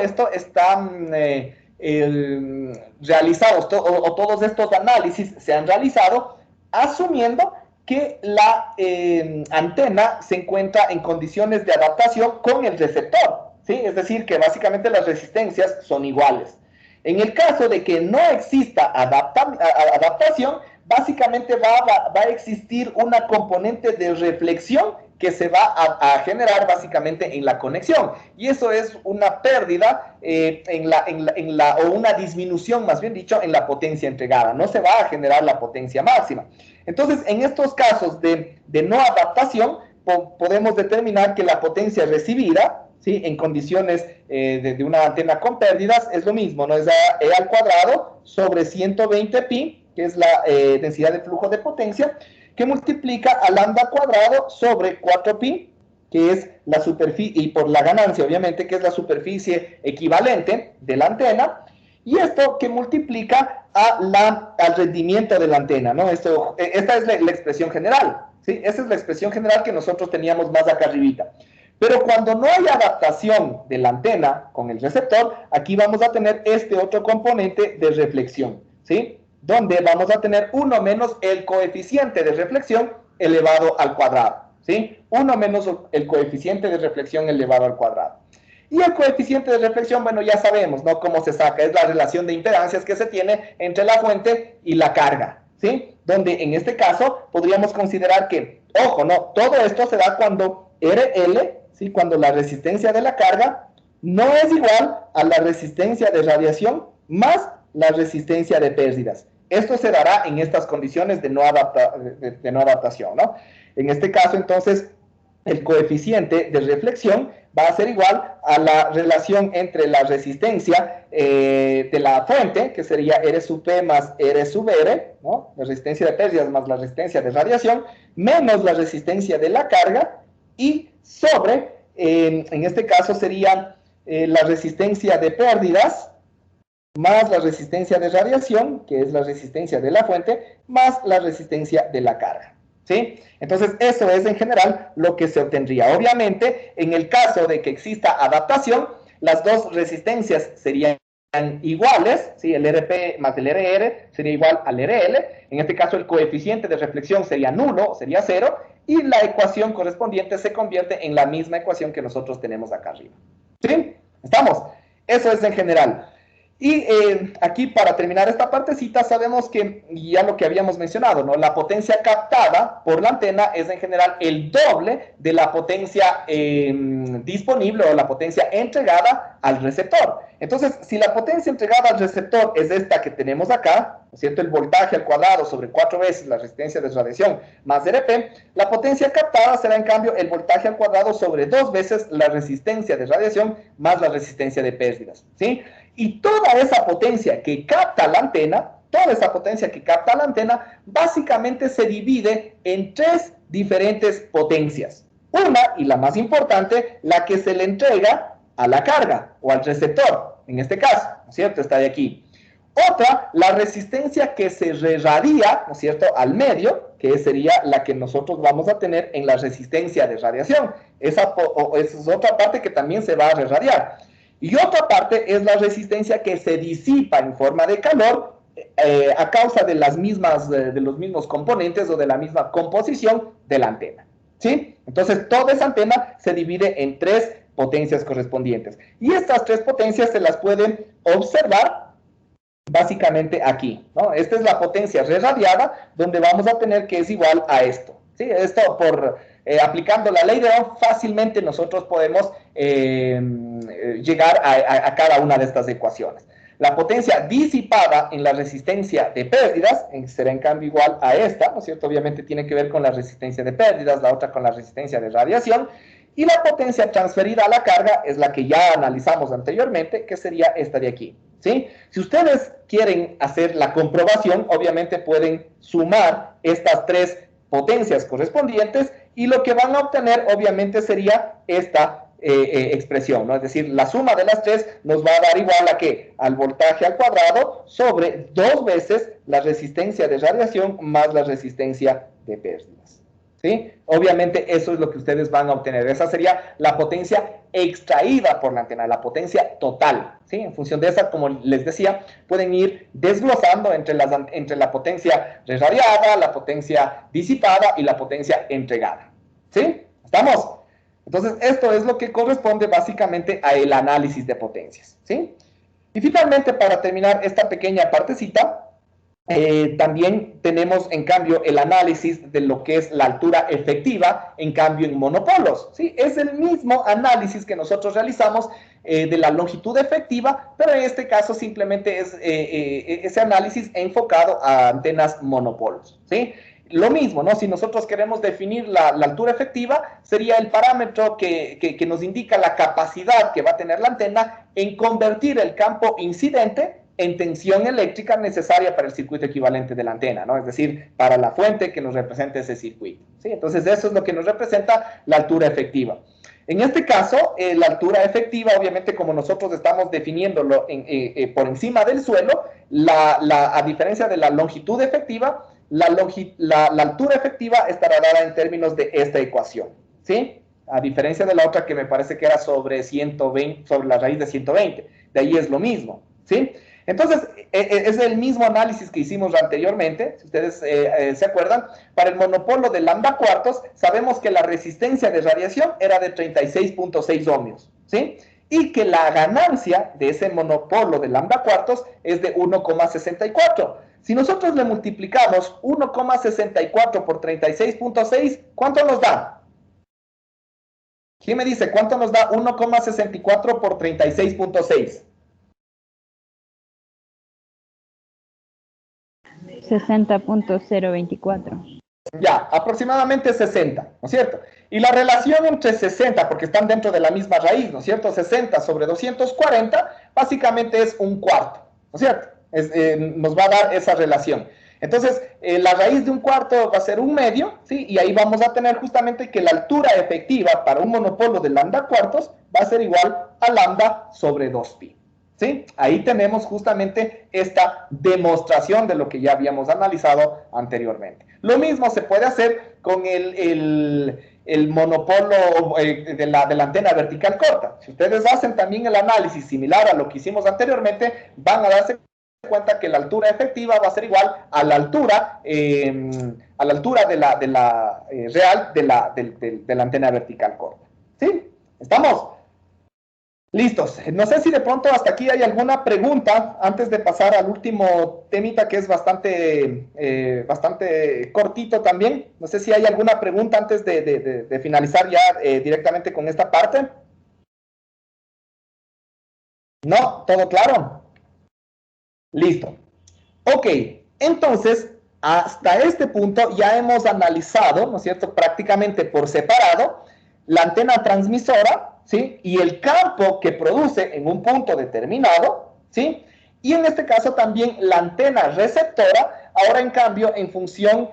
esto está realizado, todos estos análisis se han realizado asumiendo que la antena se encuentra en condiciones de adaptación con el receptor, ¿sí? Es decir, que básicamente las resistencias son iguales. En el caso de que no exista adaptación, básicamente va a existir una componente de reflexión que se va a generar básicamente en la conexión. Y eso es una pérdida o una disminución, más bien dicho, en la potencia entregada. No se va a generar la potencia máxima. Entonces, en estos casos de no adaptación, podemos determinar que la potencia recibida, ¿sí? En condiciones de una antena con pérdidas, es lo mismo, ¿no? Es E al cuadrado sobre 120 pi, que es la densidad de flujo de potencia, que multiplica a lambda cuadrado sobre 4pi, que es la superficie, y por la ganancia, obviamente, que es la superficie equivalente de la antena, y esto que multiplica al rendimiento de la antena, ¿no? Esta es la expresión general, ¿sí? Esta es la expresión general que nosotros teníamos más acá arribita. Pero cuando no hay adaptación de la antena con el receptor, aquí vamos a tener este otro componente de reflexión, ¿sí? Donde vamos a tener 1 menos el coeficiente de reflexión elevado al cuadrado, ¿sí? 1 menos el coeficiente de reflexión elevado al cuadrado. Y el coeficiente de reflexión, bueno, ya sabemos, ¿no? Cómo se saca, es la relación de impedancias que se tiene entre la fuente y la carga, ¿sí? Donde en este caso podríamos considerar que, ojo, ¿no? Todo esto se da cuando RL, ¿sí? Cuando la resistencia de la carga no es igual a la resistencia de radiación más la resistencia de pérdidas. Esto se dará en estas condiciones de no adaptación, ¿no? En este caso, entonces, el coeficiente de reflexión va a ser igual a la relación entre la resistencia de la fuente, que sería R sub P más R sub R, ¿no? La resistencia de pérdidas más la resistencia de radiación, menos la resistencia de la carga, y sobre, en este caso sería la resistencia de pérdidas, más la resistencia de radiación, que es la resistencia de la fuente, más la resistencia de la carga, ¿sí? Entonces, eso es en general lo que se obtendría. Obviamente, en el caso de que exista adaptación, las dos resistencias serían iguales, ¿sí? El RP más el RR sería igual al RL. En este caso, el coeficiente de reflexión sería nulo, sería 0, y la ecuación correspondiente se convierte en la misma ecuación que nosotros tenemos acá arriba, ¿sí? ¿Estamos? Eso es en general. Y aquí, para terminar esta partecita, sabemos que ya lo que habíamos mencionado, ¿no? La potencia captada por la antena es en general el doble de la potencia disponible o la potencia entregada al receptor. Entonces, si la potencia entregada al receptor es esta que tenemos acá, ¿no es cierto? El voltaje al cuadrado sobre 4 veces la resistencia de radiación más RP, la potencia captada será en cambio el voltaje al cuadrado sobre 2 veces la resistencia de radiación más la resistencia de pérdidas, ¿sí? Y toda esa potencia que capta la antena, básicamente se divide en 3 diferentes potencias. Una, y la más importante, la que se le entrega a la carga o al receptor, en este caso, ¿no es cierto? Está de aquí. Otra, la resistencia que se irradia, ¿no es cierto?, al medio, que sería la que nosotros vamos a tener en la resistencia de radiación. Esa es otra parte que también se va a irradiar. Y otra parte es la resistencia que se disipa en forma de calor a causa de los mismos componentes o de la misma composición de la antena, ¿sí? Entonces, toda esa antena se divide en 3 potencias correspondientes. Y estas 3 potencias se las pueden observar básicamente aquí, ¿no? Esta es la potencia reradiada, donde vamos a tener que es igual a esto, ¿sí? Esto aplicando la ley de Ohm, fácilmente nosotros podemos llegar a cada una de estas ecuaciones. La potencia disipada en la resistencia de pérdidas será en cambio igual a esta, ¿no es cierto? Obviamente tiene que ver con la resistencia de pérdidas, la otra con la resistencia de radiación, y la potencia transferida a la carga es la que ya analizamos anteriormente, que sería esta de aquí, ¿sí? Si ustedes quieren hacer la comprobación, obviamente pueden sumar estas 3 potencias correspondientes, y lo que van a obtener obviamente sería esta expresión, ¿no? Es decir, la suma de las 3 nos va a dar igual a ¿qué? Al voltaje al cuadrado sobre 2 veces la resistencia de radiación más la resistencia de pérdidas, ¿sí? Obviamente eso es lo que ustedes van a obtener. Esa sería la potencia extraída por la antena, la potencia total, ¿sí? En función de esa, como les decía, pueden ir desglosando entre la potencia reradiada, la potencia disipada y la potencia entregada, ¿sí? ¿Estamos? Entonces, esto es lo que corresponde básicamente al análisis de potencias, ¿sí? Y finalmente, para terminar esta pequeña partecita, también tenemos, en cambio, el análisis de lo que es la altura efectiva, en cambio, en monopolos, ¿sí? Es el mismo análisis que nosotros realizamos de la longitud efectiva, pero en este caso simplemente es ese análisis enfocado a antenas monopolos, ¿sí? Lo mismo, ¿no? Si nosotros queremos definir la altura efectiva, sería el parámetro que nos indica la capacidad que va a tener la antena en convertir el campo incidente en tensión eléctrica necesaria para el circuito equivalente de la antena, ¿no? Es decir, para la fuente que nos representa ese circuito, ¿sí? Entonces, eso es lo que nos representa la altura efectiva. En este caso, la altura efectiva, obviamente, como nosotros estamos definiéndolo por encima del suelo, a diferencia de la longitud efectiva, la altura efectiva estará dada en términos de esta ecuación, ¿sí? A diferencia de la otra que me parece que era sobre 120, sobre la raíz de 120. De ahí es lo mismo, ¿sí? Entonces, es el mismo análisis que hicimos anteriormente, si ustedes se acuerdan. Para el monopolo de lambda cuartos, sabemos que la resistencia de radiación era de 36.6 ohmios, ¿sí? y que la ganancia de ese monopolo de lambda cuartos es de 1,64. Si nosotros le multiplicamos 1,64 por 36.6, ¿cuánto nos da? ¿Quién me dice cuánto nos da 1,64 por 36.6? 60.024. Ya, aproximadamente 60, ¿no es cierto? Y la relación entre 60, porque están dentro de la misma raíz, ¿no es cierto? 60 sobre 240, básicamente es un cuarto, ¿no es cierto? Nos va a dar esa relación. Entonces, la raíz de un cuarto va a ser un medio, ¿sí? Y ahí vamos a tener justamente que la altura efectiva para un monopolo de lambda cuartos va a ser igual a lambda sobre 2pi. ¿Sí? Ahí tenemos justamente esta demostración de lo que ya habíamos analizado anteriormente. Lo mismo se puede hacer con el monopolo de la antena vertical corta. Si ustedes hacen también el análisis similar a lo que hicimos anteriormente, van a darse cuenta que la altura efectiva va a ser igual a la altura real de la antena vertical corta. ¿Sí? ¿Estamos? Listos. No sé si de pronto hasta aquí hay alguna pregunta antes de pasar al último temita que es bastante cortito también. No sé si hay alguna pregunta antes de finalizar ya directamente con esta parte. ¿No? ¿Todo claro? Listo. Ok. Entonces, hasta este punto ya hemos analizado, ¿no es cierto?, prácticamente por separado, la antena transmisora, ¿sí? Y el campo que produce en un punto determinado, ¿sí? Y en este caso también la antena receptora, ahora en cambio en función,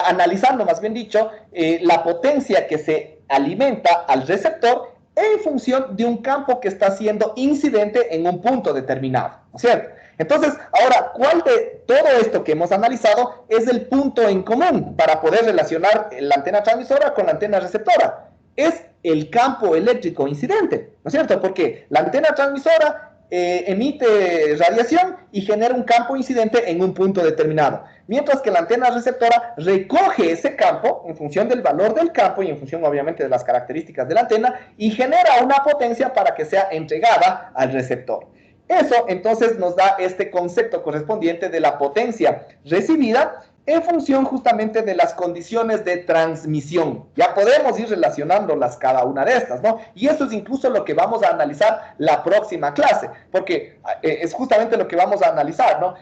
analizando más bien dicho, la potencia que se alimenta al receptor en función de un campo que está siendo incidente en un punto determinado, ¿no es cierto? Entonces, ahora, ¿cuál de todo esto que hemos analizado es el punto en común para poder relacionar la antena transmisora con la antena receptora? Es el campo eléctrico incidente, ¿no es cierto? Porque la antena transmisora emite radiación y genera un campo incidente en un punto determinado, mientras que la antena receptora recoge ese campo en función del valor del campo y en función obviamente de las características de la antena y genera una potencia para que sea entregada al receptor. Eso entonces nos da este concepto correspondiente de la potencia recibida en función justamente de las condiciones de transmisión. Ya podemos ir relacionándolas cada una de estas, ¿no? Y eso es incluso lo que vamos a analizar la próxima clase, porque es justamente lo que vamos a analizar, ¿no?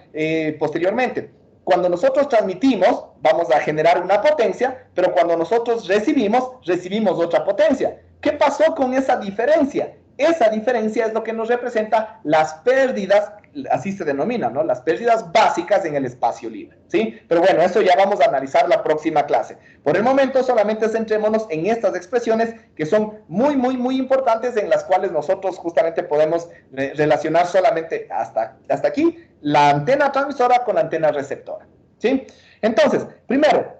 Posteriormente. Cuando nosotros transmitimos, vamos a generar una potencia, pero cuando nosotros recibimos otra potencia. ¿Qué pasó con esa diferencia? Esa diferencia es lo que nos representa las pérdidas, así se denominan, ¿no? Las pérdidas básicas en el espacio libre, ¿sí? Pero bueno, eso ya vamos a analizar la próxima clase. Por el momento solamente centrémonos en estas expresiones que son muy, muy, muy importantes, en las cuales nosotros justamente podemos relacionar solamente hasta aquí la antena transmisora con la antena receptora, ¿sí? Entonces, primero,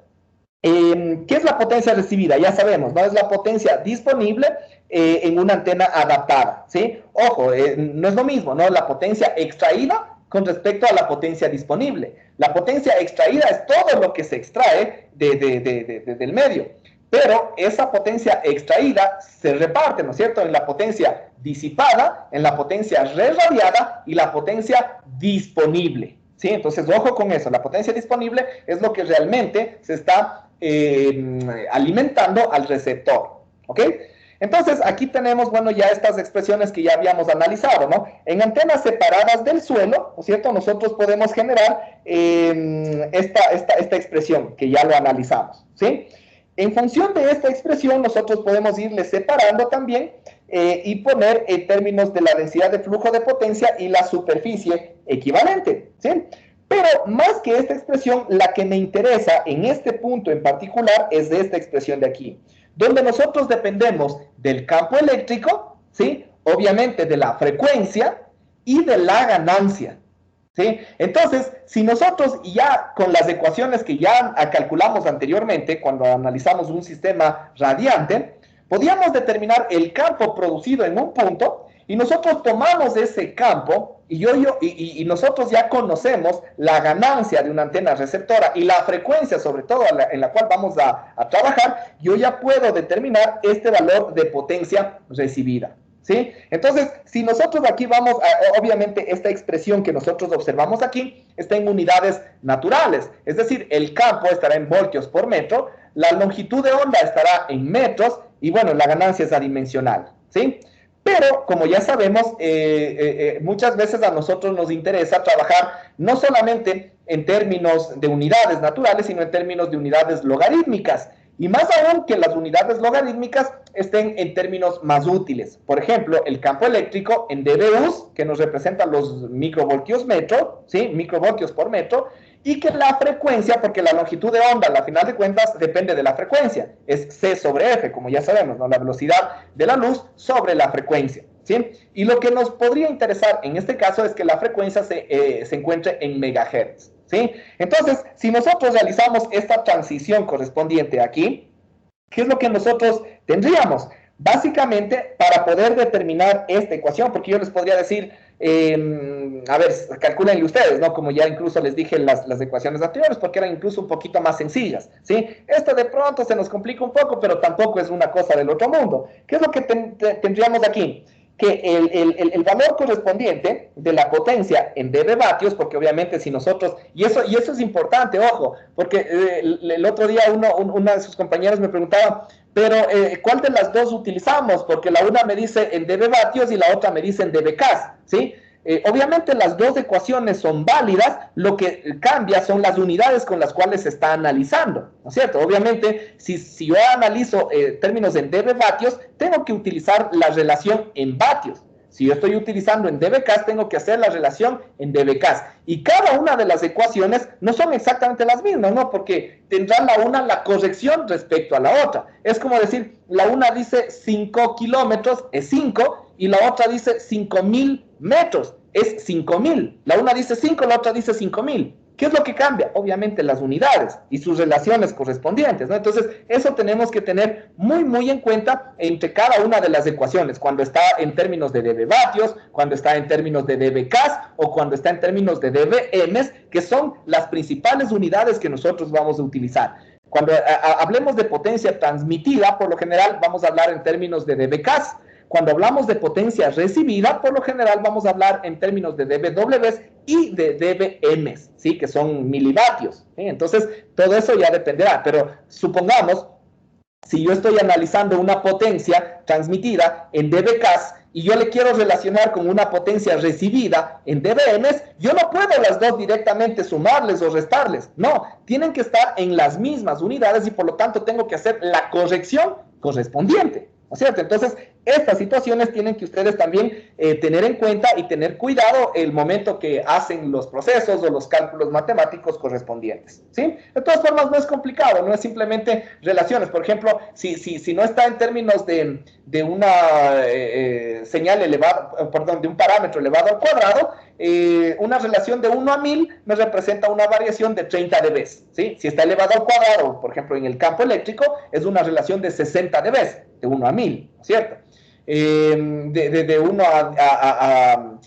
¿qué es la potencia recibida? Ya sabemos, ¿no? Es la potencia disponible en una antena adaptada, ¿sí? Ojo, no es lo mismo, ¿no? La potencia extraída con respecto a la potencia disponible. La potencia extraída es todo lo que se extrae del medio, pero esa potencia extraída se reparte, ¿no es cierto?, en la potencia disipada, en la potencia reradiada y la potencia disponible, ¿sí? Entonces, ojo con eso, la potencia disponible es lo que realmente se está alimentando al receptor, ¿ok? Entonces, aquí tenemos, bueno, ya estas expresiones que ya habíamos analizado, ¿no? En antenas separadas del suelo, ¿no es cierto?, nosotros podemos generar esta expresión que ya lo analizamos, ¿sí? En función de esta expresión, nosotros podemos irle separando también y poner en términos de la densidad de flujo de potencia y la superficie equivalente, ¿sí? Pero más que esta expresión, la que me interesa en este punto en particular es de esta expresión de aquí, donde nosotros dependemos del campo eléctrico, ¿sí? Obviamente de la frecuencia y de la ganancia, ¿sí? Entonces, si nosotros ya con las ecuaciones que ya calculamos anteriormente, cuando analizamos un sistema radiante, podíamos determinar el campo producido en un punto y nosotros tomamos ese campo y nosotros ya conocemos la ganancia de una antena receptora y la frecuencia, sobre todo en la cual vamos a trabajar, yo ya puedo determinar este valor de potencia recibida, ¿sí? Entonces, si nosotros aquí vamos, obviamente esta expresión que nosotros observamos aquí está en unidades naturales, es decir, el campo estará en voltios por metro, la longitud de onda estará en metros y bueno, la ganancia es adimensional, ¿sí? Pero, como ya sabemos, muchas veces a nosotros nos interesa trabajar no solamente en términos de unidades naturales, sino en términos de unidades logarítmicas. Y más aún que las unidades logarítmicas estén en términos más útiles. Por ejemplo, el campo eléctrico en dBus, que nos representa los microvoltios metro, ¿sí? Microvoltios por metro, y que la frecuencia, porque la longitud de onda, al final de cuentas, depende de la frecuencia. Es C sobre F, como ya sabemos, ¿no? La velocidad de la luz sobre la frecuencia, ¿sí? Y lo que nos podría interesar en este caso es que la frecuencia se encuentre en megahertz, ¿sí? Entonces, si nosotros realizamos esta transición correspondiente aquí, ¿qué es lo que nosotros tendríamos? Básicamente, para poder determinar esta ecuación, porque yo les podría decir, a ver, calculenle ustedes, ¿no? Como ya incluso les dije las ecuaciones anteriores, porque eran incluso un poquito más sencillas, ¿sí? Esto de pronto se nos complica un poco, pero tampoco es una cosa del otro mundo. ¿Qué es lo que tendríamos aquí? Que el valor correspondiente de la potencia en dB-vatios, porque obviamente si nosotros, y eso es importante, ojo, porque el otro día una de sus compañeros me preguntaba, pero ¿cuál de las dos utilizamos? Porque la una me dice en dB-vatios y la otra me dice en dB-cas, ¿sí? Obviamente las dos ecuaciones son válidas, lo que cambia son las unidades con las cuales se está analizando, ¿no es cierto? Obviamente, si yo analizo términos en dB-vatios, tengo que utilizar la relación en vatios. Si yo estoy utilizando en dB-cas, tengo que hacer la relación en dB-cas. Y cada una de las ecuaciones no son exactamente las mismas, ¿no? Porque tendrá la una la corrección respecto a la otra. Es como decir, la una dice 5 kilómetros, es 5, y la otra dice 5.000 metros, es 5.000. La una dice 5, la otra dice 5.000. ¿Qué es lo que cambia? Obviamente las unidades y sus relaciones correspondientes, ¿no? Entonces, eso tenemos que tener muy en cuenta entre cada una de las ecuaciones, cuando está en términos de dB-vatios, cuando está en términos de dB-cas o cuando está en términos de dB-ms, que son las principales unidades que nosotros vamos a utilizar. Cuando hablemos de potencia transmitida, por lo general vamos a hablar en términos de dB-cas. Cuando hablamos de potencia recibida, por lo general vamos a hablar en términos de dBws y de dBms, ¿sí? Que son milivatios, ¿sí? Entonces, todo eso ya dependerá, pero supongamos, si yo estoy analizando una potencia transmitida en dB-cas y yo le quiero relacionar con una potencia recibida en dBms, yo no puedo las dos directamente sumarles o restarles, no, tienen que estar en las mismas unidades y por lo tanto tengo que hacer la corrección correspondiente, ¿no es cierto? Entonces, estas situaciones tienen que ustedes también tener en cuenta y tener cuidado el momento que hacen los procesos o los cálculos matemáticos correspondientes, ¿sí? De todas formas, no es complicado, no es simplemente relaciones. Por ejemplo, si no está en términos de una señal elevada, perdón, de un parámetro elevado al cuadrado, una relación de 1 a 1000 me representa una variación de 30 dB, ¿sí? Si está elevado al cuadrado, por ejemplo, en el campo eléctrico, es una relación de 60 dB, de 1 a 1000, ¿no es cierto? De 1 a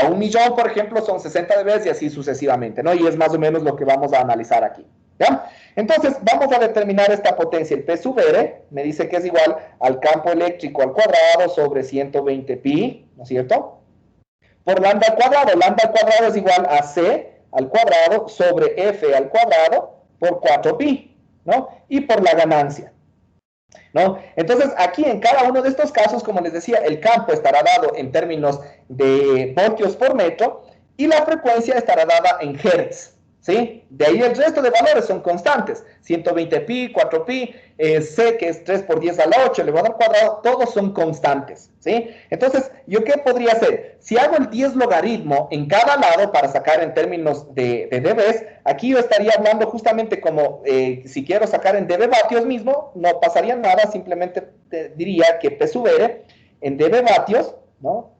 1 millón, por ejemplo, son 60 dB y así sucesivamente, ¿no? Y es más o menos lo que vamos a analizar aquí, ¿ya? Entonces, vamos a determinar esta potencia. El P sub R me dice que es igual al campo eléctrico al cuadrado sobre 120 pi, ¿no es cierto? Por lambda al cuadrado es igual a C al cuadrado sobre F al cuadrado por 4 pi, ¿no? Y por la ganancia, ¿no? Entonces, aquí en cada uno de estos casos, como les decía, el campo estará dado en términos de voltios por metro y la frecuencia estará dada en hertz, ¿sí? De ahí el resto de valores son constantes, 120 pi, 4 pi, C, que es 3 por 10 a la 8 elevado al cuadrado, todos son constantes, ¿sí? Entonces, ¿yo qué podría hacer? Si hago el 10 logaritmo en cada lado para sacar en términos de dBs, aquí yo estaría hablando justamente como si quiero sacar en dB-vatios mismo, no pasaría nada, simplemente diría que P sub R en dB-vatios, ¿no?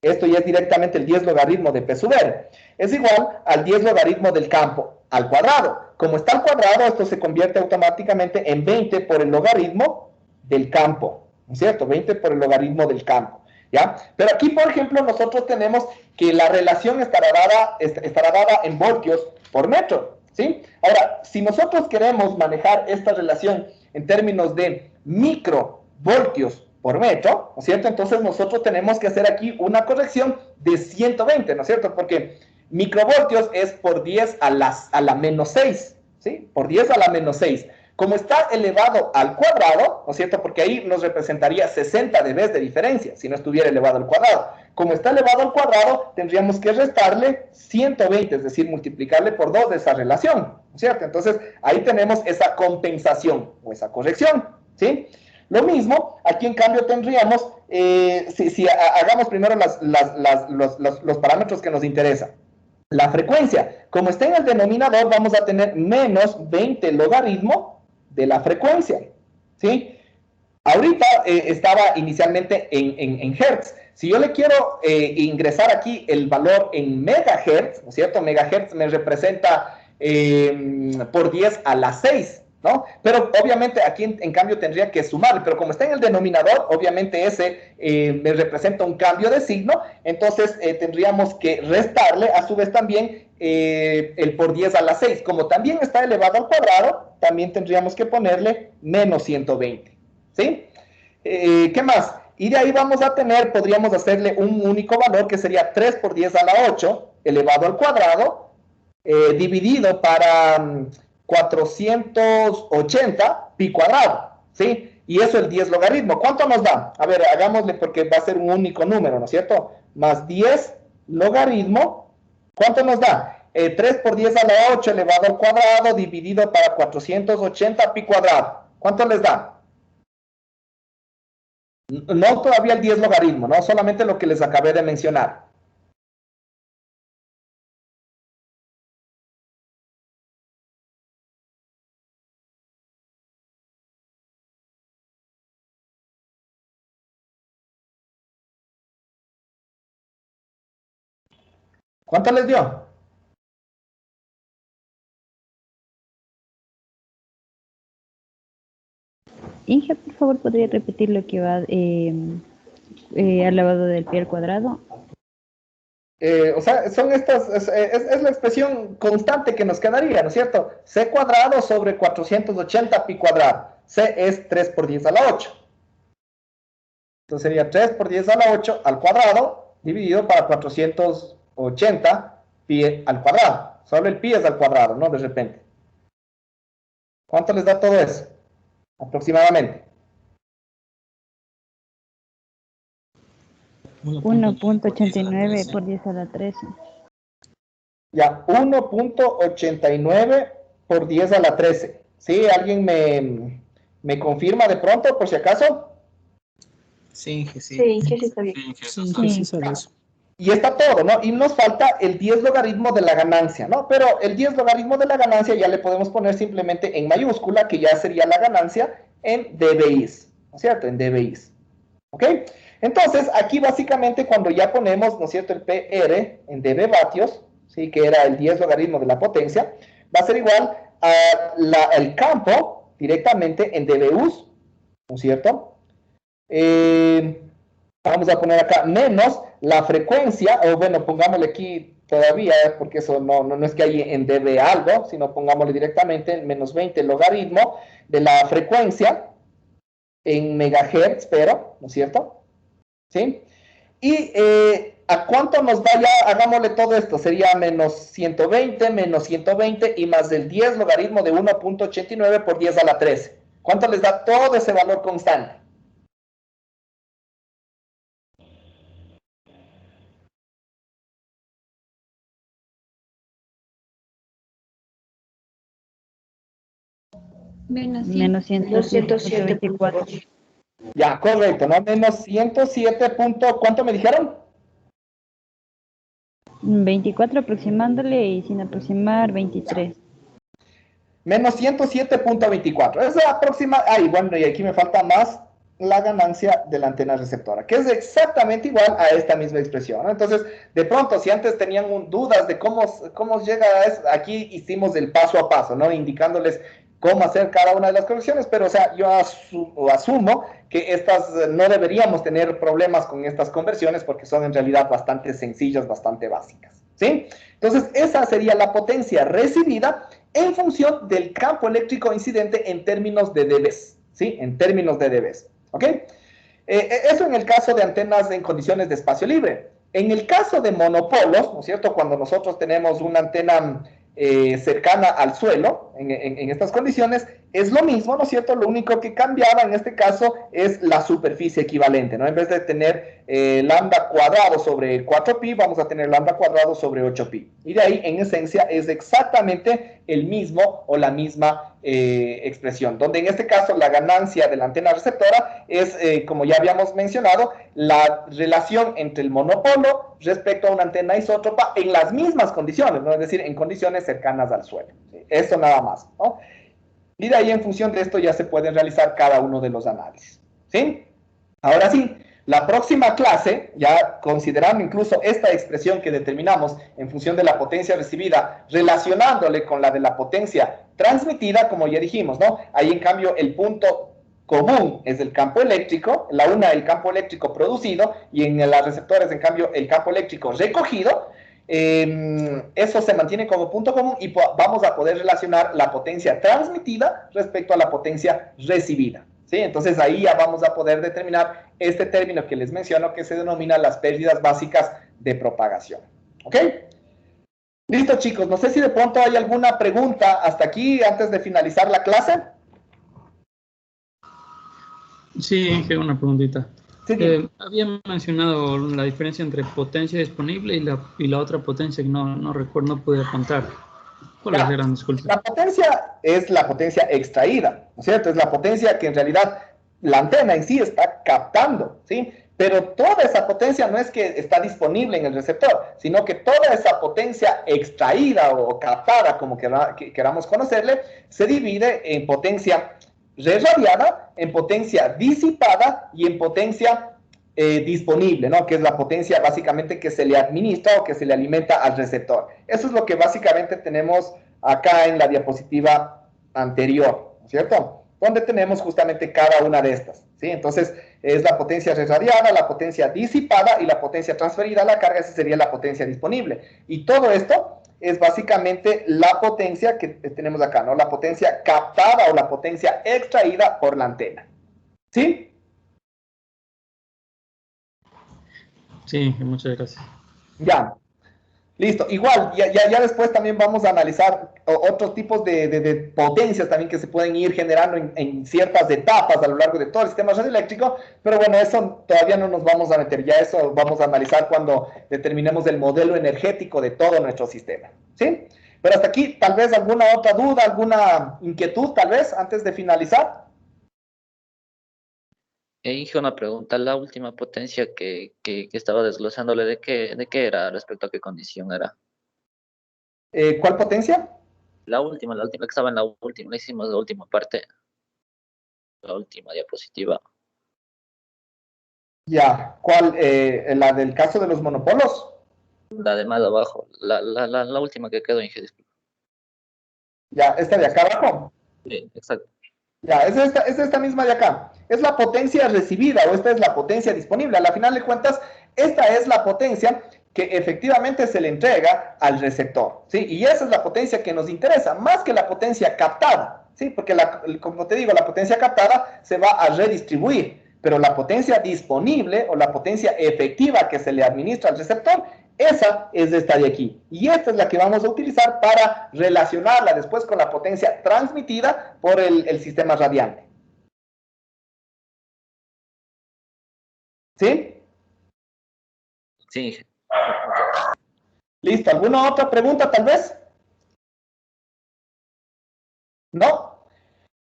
Esto ya es directamente el 10 logaritmo de P sub R. Es igual al 10 logaritmo del campo al cuadrado. Como está al cuadrado, esto se convierte automáticamente en 20 por el logaritmo del campo, ¿no es cierto? 20 por el logaritmo del campo, ¿ya? Pero aquí, por ejemplo, nosotros tenemos que la relación estará dada en voltios por metro, ¿sí? Ahora, si nosotros queremos manejar esta relación en términos de microvoltios por metro, ¿no es cierto? Entonces nosotros tenemos que hacer aquí una corrección de 120, ¿no es cierto? Porque microvoltios es por 10 a la menos 6, ¿sí? Por 10 a la menos 6. Como está elevado al cuadrado, ¿no es cierto? Porque ahí nos representaría 60 dB de diferencia, si no estuviera elevado al cuadrado. Como está elevado al cuadrado, tendríamos que restarle 120, es decir, multiplicarle por 2 de esa relación, ¿no es cierto? Entonces, ahí tenemos esa compensación o esa corrección, ¿sí? Lo mismo, aquí en cambio tendríamos, si hagamos primero los parámetros que nos interesan. La frecuencia, como está en el denominador, vamos a tener menos 20 logaritmo de la frecuencia, ¿sí? Ahorita estaba inicialmente en hertz. Si yo le quiero ingresar aquí el valor en megahertz, ¿no es cierto? Megahertz me representa por 10 a la 6, ¿no? Pero obviamente aquí en cambio tendría que sumar, pero como está en el denominador, obviamente ese me representa un cambio de signo, entonces tendríamos que restarle a su vez también el por 10 a la 6. Como también está elevado al cuadrado, también tendríamos que ponerle menos 120, ¿sí? ¿Qué más? Y de ahí vamos a tener, podríamos hacerle un único valor que sería 3 por 10 a la 8 elevado al cuadrado, dividido para 480 pi cuadrado, ¿sí? Y eso el 10 logaritmo. ¿Cuánto nos da? A ver, hagámosle porque va a ser un único número, ¿no es cierto? Más 10 logaritmo, ¿cuánto nos da? 3 por 10 a la 8 elevado al cuadrado dividido para 480 pi cuadrado. ¿Cuánto les da? No todavía el 10 logaritmo, ¿no? Solamente lo que les acabé de mencionar. ¿Cuánto les dio? Inge, por favor, ¿podría repetir lo que va elevado del pi al cuadrado? O sea, son estas, es la expresión constante que nos quedaría, ¿no es cierto? C cuadrado sobre 480 pi cuadrado. C es 3 por 10 a la 8. Entonces sería 3 por 10 a la 8 al cuadrado dividido para 480 pi al cuadrado. Solo el pi es al cuadrado, ¿no? De repente. ¿Cuánto les da todo eso? Aproximadamente. 1.89 por 10 a la 13. Ya, 1.89 por 10 a la 13. ¿Sí? ¿Alguien me confirma de pronto, por si acaso? Sí, que sí. Sí, que sí está bien. Sí, sabe eso. Y está todo, ¿no? Y nos falta el 10 logaritmo de la ganancia, ¿no? Pero el 10 logaritmo de la ganancia ya le podemos poner simplemente en mayúscula, que ya sería la ganancia en dBis, ¿no es cierto? En dBis, ¿ok? Entonces, aquí básicamente cuando ya ponemos, ¿no es cierto?, el PR en dB vatios, ¿sí?, que era el 10 logaritmo de la potencia, va a ser igual al campo directamente en dBus, ¿no es cierto? Vamos a poner acá menos la frecuencia, o bueno, pongámosle aquí todavía, porque eso no es que hay en dB algo, sino pongámosle directamente menos 20 logaritmo de la frecuencia en megahertz, pero, ¿no es cierto? ¿Sí? Y ¿a cuánto nos da ya? Hagámosle todo esto, sería menos 120 y más el 10 logaritmo de 1.89 por 10 a la 13. ¿Cuánto les da todo ese valor constante? Menos 107.24. 107.24. Ya, correcto, ¿no? Menos 107 punto, ¿cuánto me dijeron? 24 aproximándole y sin aproximar 23. Menos 107.24. Es aproxima. Ay, bueno, y aquí me falta más la ganancia de la antena receptora, que es exactamente igual a esta misma expresión, ¿no? Entonces, de pronto, si antes tenían dudas de cómo llega a eso, aquí hicimos el paso a paso, ¿no? Indicándoles cómo hacer cada una de las correcciones, pero, o sea, yo asumo que estas no deberíamos tener problemas con estas conversiones porque son en realidad bastante sencillas, bastante básicas, ¿sí? Entonces, esa sería la potencia recibida en función del campo eléctrico incidente en términos de dBs, ¿sí? En términos de dBs, ¿ok? Eso en el caso de antenas en condiciones de espacio libre. En el caso de monopolos, ¿no es cierto? Cuando nosotros tenemos una antena cercana al suelo, en estas condiciones, es lo mismo, ¿no es cierto? Lo único que cambiaba en este caso es la superficie equivalente, ¿no? En vez de tener lambda cuadrado sobre 4pi, vamos a tener lambda cuadrado sobre 8pi. Y de ahí, en esencia, es exactamente el mismo o la misma expresión, donde en este caso la ganancia de la antena receptora es, como ya habíamos mencionado, la relación entre el monopolo respecto a una antena isótropa en las mismas condiciones, ¿no? Es decir, en condiciones cercanas al suelo. ¿Sí? Eso nada más, ¿no? Y de ahí, en función de esto, ya se pueden realizar cada uno de los análisis. ¿Sí? Ahora sí, la próxima clase, ya considerando incluso esta expresión que determinamos en función de la potencia recibida, relacionándole con la de la potencia transmitida, como ya dijimos, ¿no? Ahí, en cambio, el punto común es el campo eléctrico, la una el campo eléctrico producido, y en las receptores, en cambio, el campo eléctrico recogido. Eso se mantiene como punto común y vamos a poder relacionar la potencia transmitida respecto a la potencia recibida. ¿Sí? Entonces ahí ya vamos a poder determinar este término que les menciono, que se denomina las pérdidas básicas de propagación. ¿Ok? Listo, chicos. No sé si de pronto hay alguna pregunta hasta aquí antes de finalizar la clase. Sí, Inge, una preguntita. Sí. Había mencionado la diferencia entre potencia disponible y la otra potencia que no recuerdo, no pude apuntar. ¿Cuáles eran? Disculpe. La potencia es la potencia extraída, ¿no es cierto? Es la potencia que en realidad la antena en sí está captando, ¿sí? Pero toda esa potencia no es que está disponible en el receptor, sino que toda esa potencia extraída o captada, como queramos conocerle, se divide en potencia reradiada, en potencia disipada y en potencia disponible, ¿no? Que es la potencia básicamente que se le administra o que se le alimenta al receptor. Eso es lo que básicamente tenemos acá en la diapositiva anterior, ¿no es cierto? Donde tenemos justamente cada una de estas, ¿sí? Entonces, es la potencia reradiada, la potencia disipada y la potencia transferida a la carga, esa sería la potencia disponible. Y todo esto es básicamente la potencia que tenemos acá, ¿no? La potencia captada o la potencia extraída por la antena. ¿Sí? Sí, muchas gracias. Ya. Listo. Igual, ya después también vamos a analizar otros tipos de potencias también que se pueden ir generando en ciertas etapas a lo largo de todo el sistema radioeléctrico, pero bueno, eso todavía no nos vamos a meter, ya eso vamos a analizar cuando determinemos el modelo energético de todo nuestro sistema, ¿sí? Pero hasta aquí, tal vez alguna otra duda, alguna inquietud, tal vez, antes de finalizar. Inge, una pregunta. La última potencia que estaba desglosándole, ¿de qué era? ¿Respecto a qué condición era? ¿Cuál potencia? La última que estaba en la última. Le hicimos la última parte. La última diapositiva. Ya, ¿cuál? ¿La del caso de los monopolos? La de más abajo. La última que quedó, Inge, disculpa. Ya, ¿esta de acá abajo? Sí, exacto. Ya, es esta misma de acá. Es la potencia recibida o esta es la potencia disponible. A la final de cuentas, esta es la potencia que efectivamente se le entrega al receptor, ¿sí? Y esa es la potencia que nos interesa, más que la potencia captada, ¿sí? Porque, como te digo, la potencia captada se va a redistribuir, pero la potencia disponible o la potencia efectiva que se le administra al receptor, esa es esta de aquí. Y esta es la que vamos a utilizar para relacionarla después con la potencia transmitida por el sistema radiante. ¿Sí? Sí. Listo. ¿Alguna otra pregunta, tal vez? ¿No?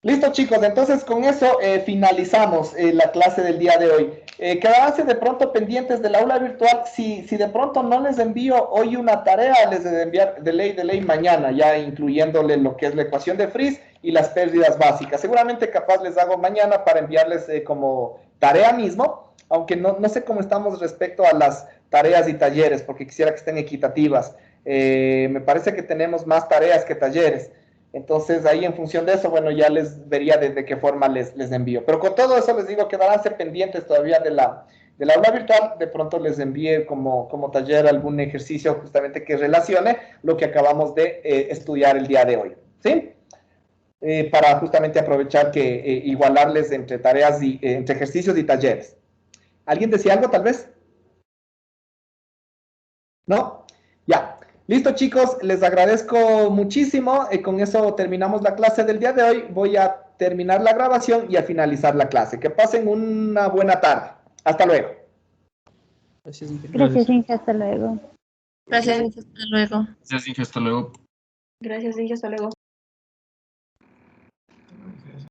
Listo, chicos. Entonces, con eso finalizamos la clase del día de hoy. Quedarse de pronto pendientes del aula virtual. Si de pronto no les envío hoy una tarea, les he de enviar de ley mañana, ya incluyéndole lo que es la ecuación de Friis y las pérdidas básicas. Seguramente capaz les hago mañana para enviarles como tarea mismo, aunque no sé cómo estamos respecto a las tareas y talleres, porque quisiera que estén equitativas. Me parece que tenemos más tareas que talleres. Entonces, ahí en función de eso, bueno, ya les vería de qué forma les envío. Pero con todo eso les digo que van a ser pendientes todavía de la aula virtual. De pronto les envíe como taller algún ejercicio justamente que relacione lo que acabamos de estudiar el día de hoy, ¿sí? Para justamente aprovechar que igualarles entre tareas y entre ejercicios y talleres, ¿Alguien decía algo tal vez? ¿No? Ya. Listo, chicos, les agradezco muchísimo. Con eso terminamos la clase del día de hoy. Voy a terminar la grabación y a finalizar la clase. Que pasen una buena tarde. Hasta luego. Gracias, Inge. Gracias, Inge. Hasta luego. Gracias, hasta luego. Gracias, Inge. Hasta luego. Gracias, Inge. Hasta luego.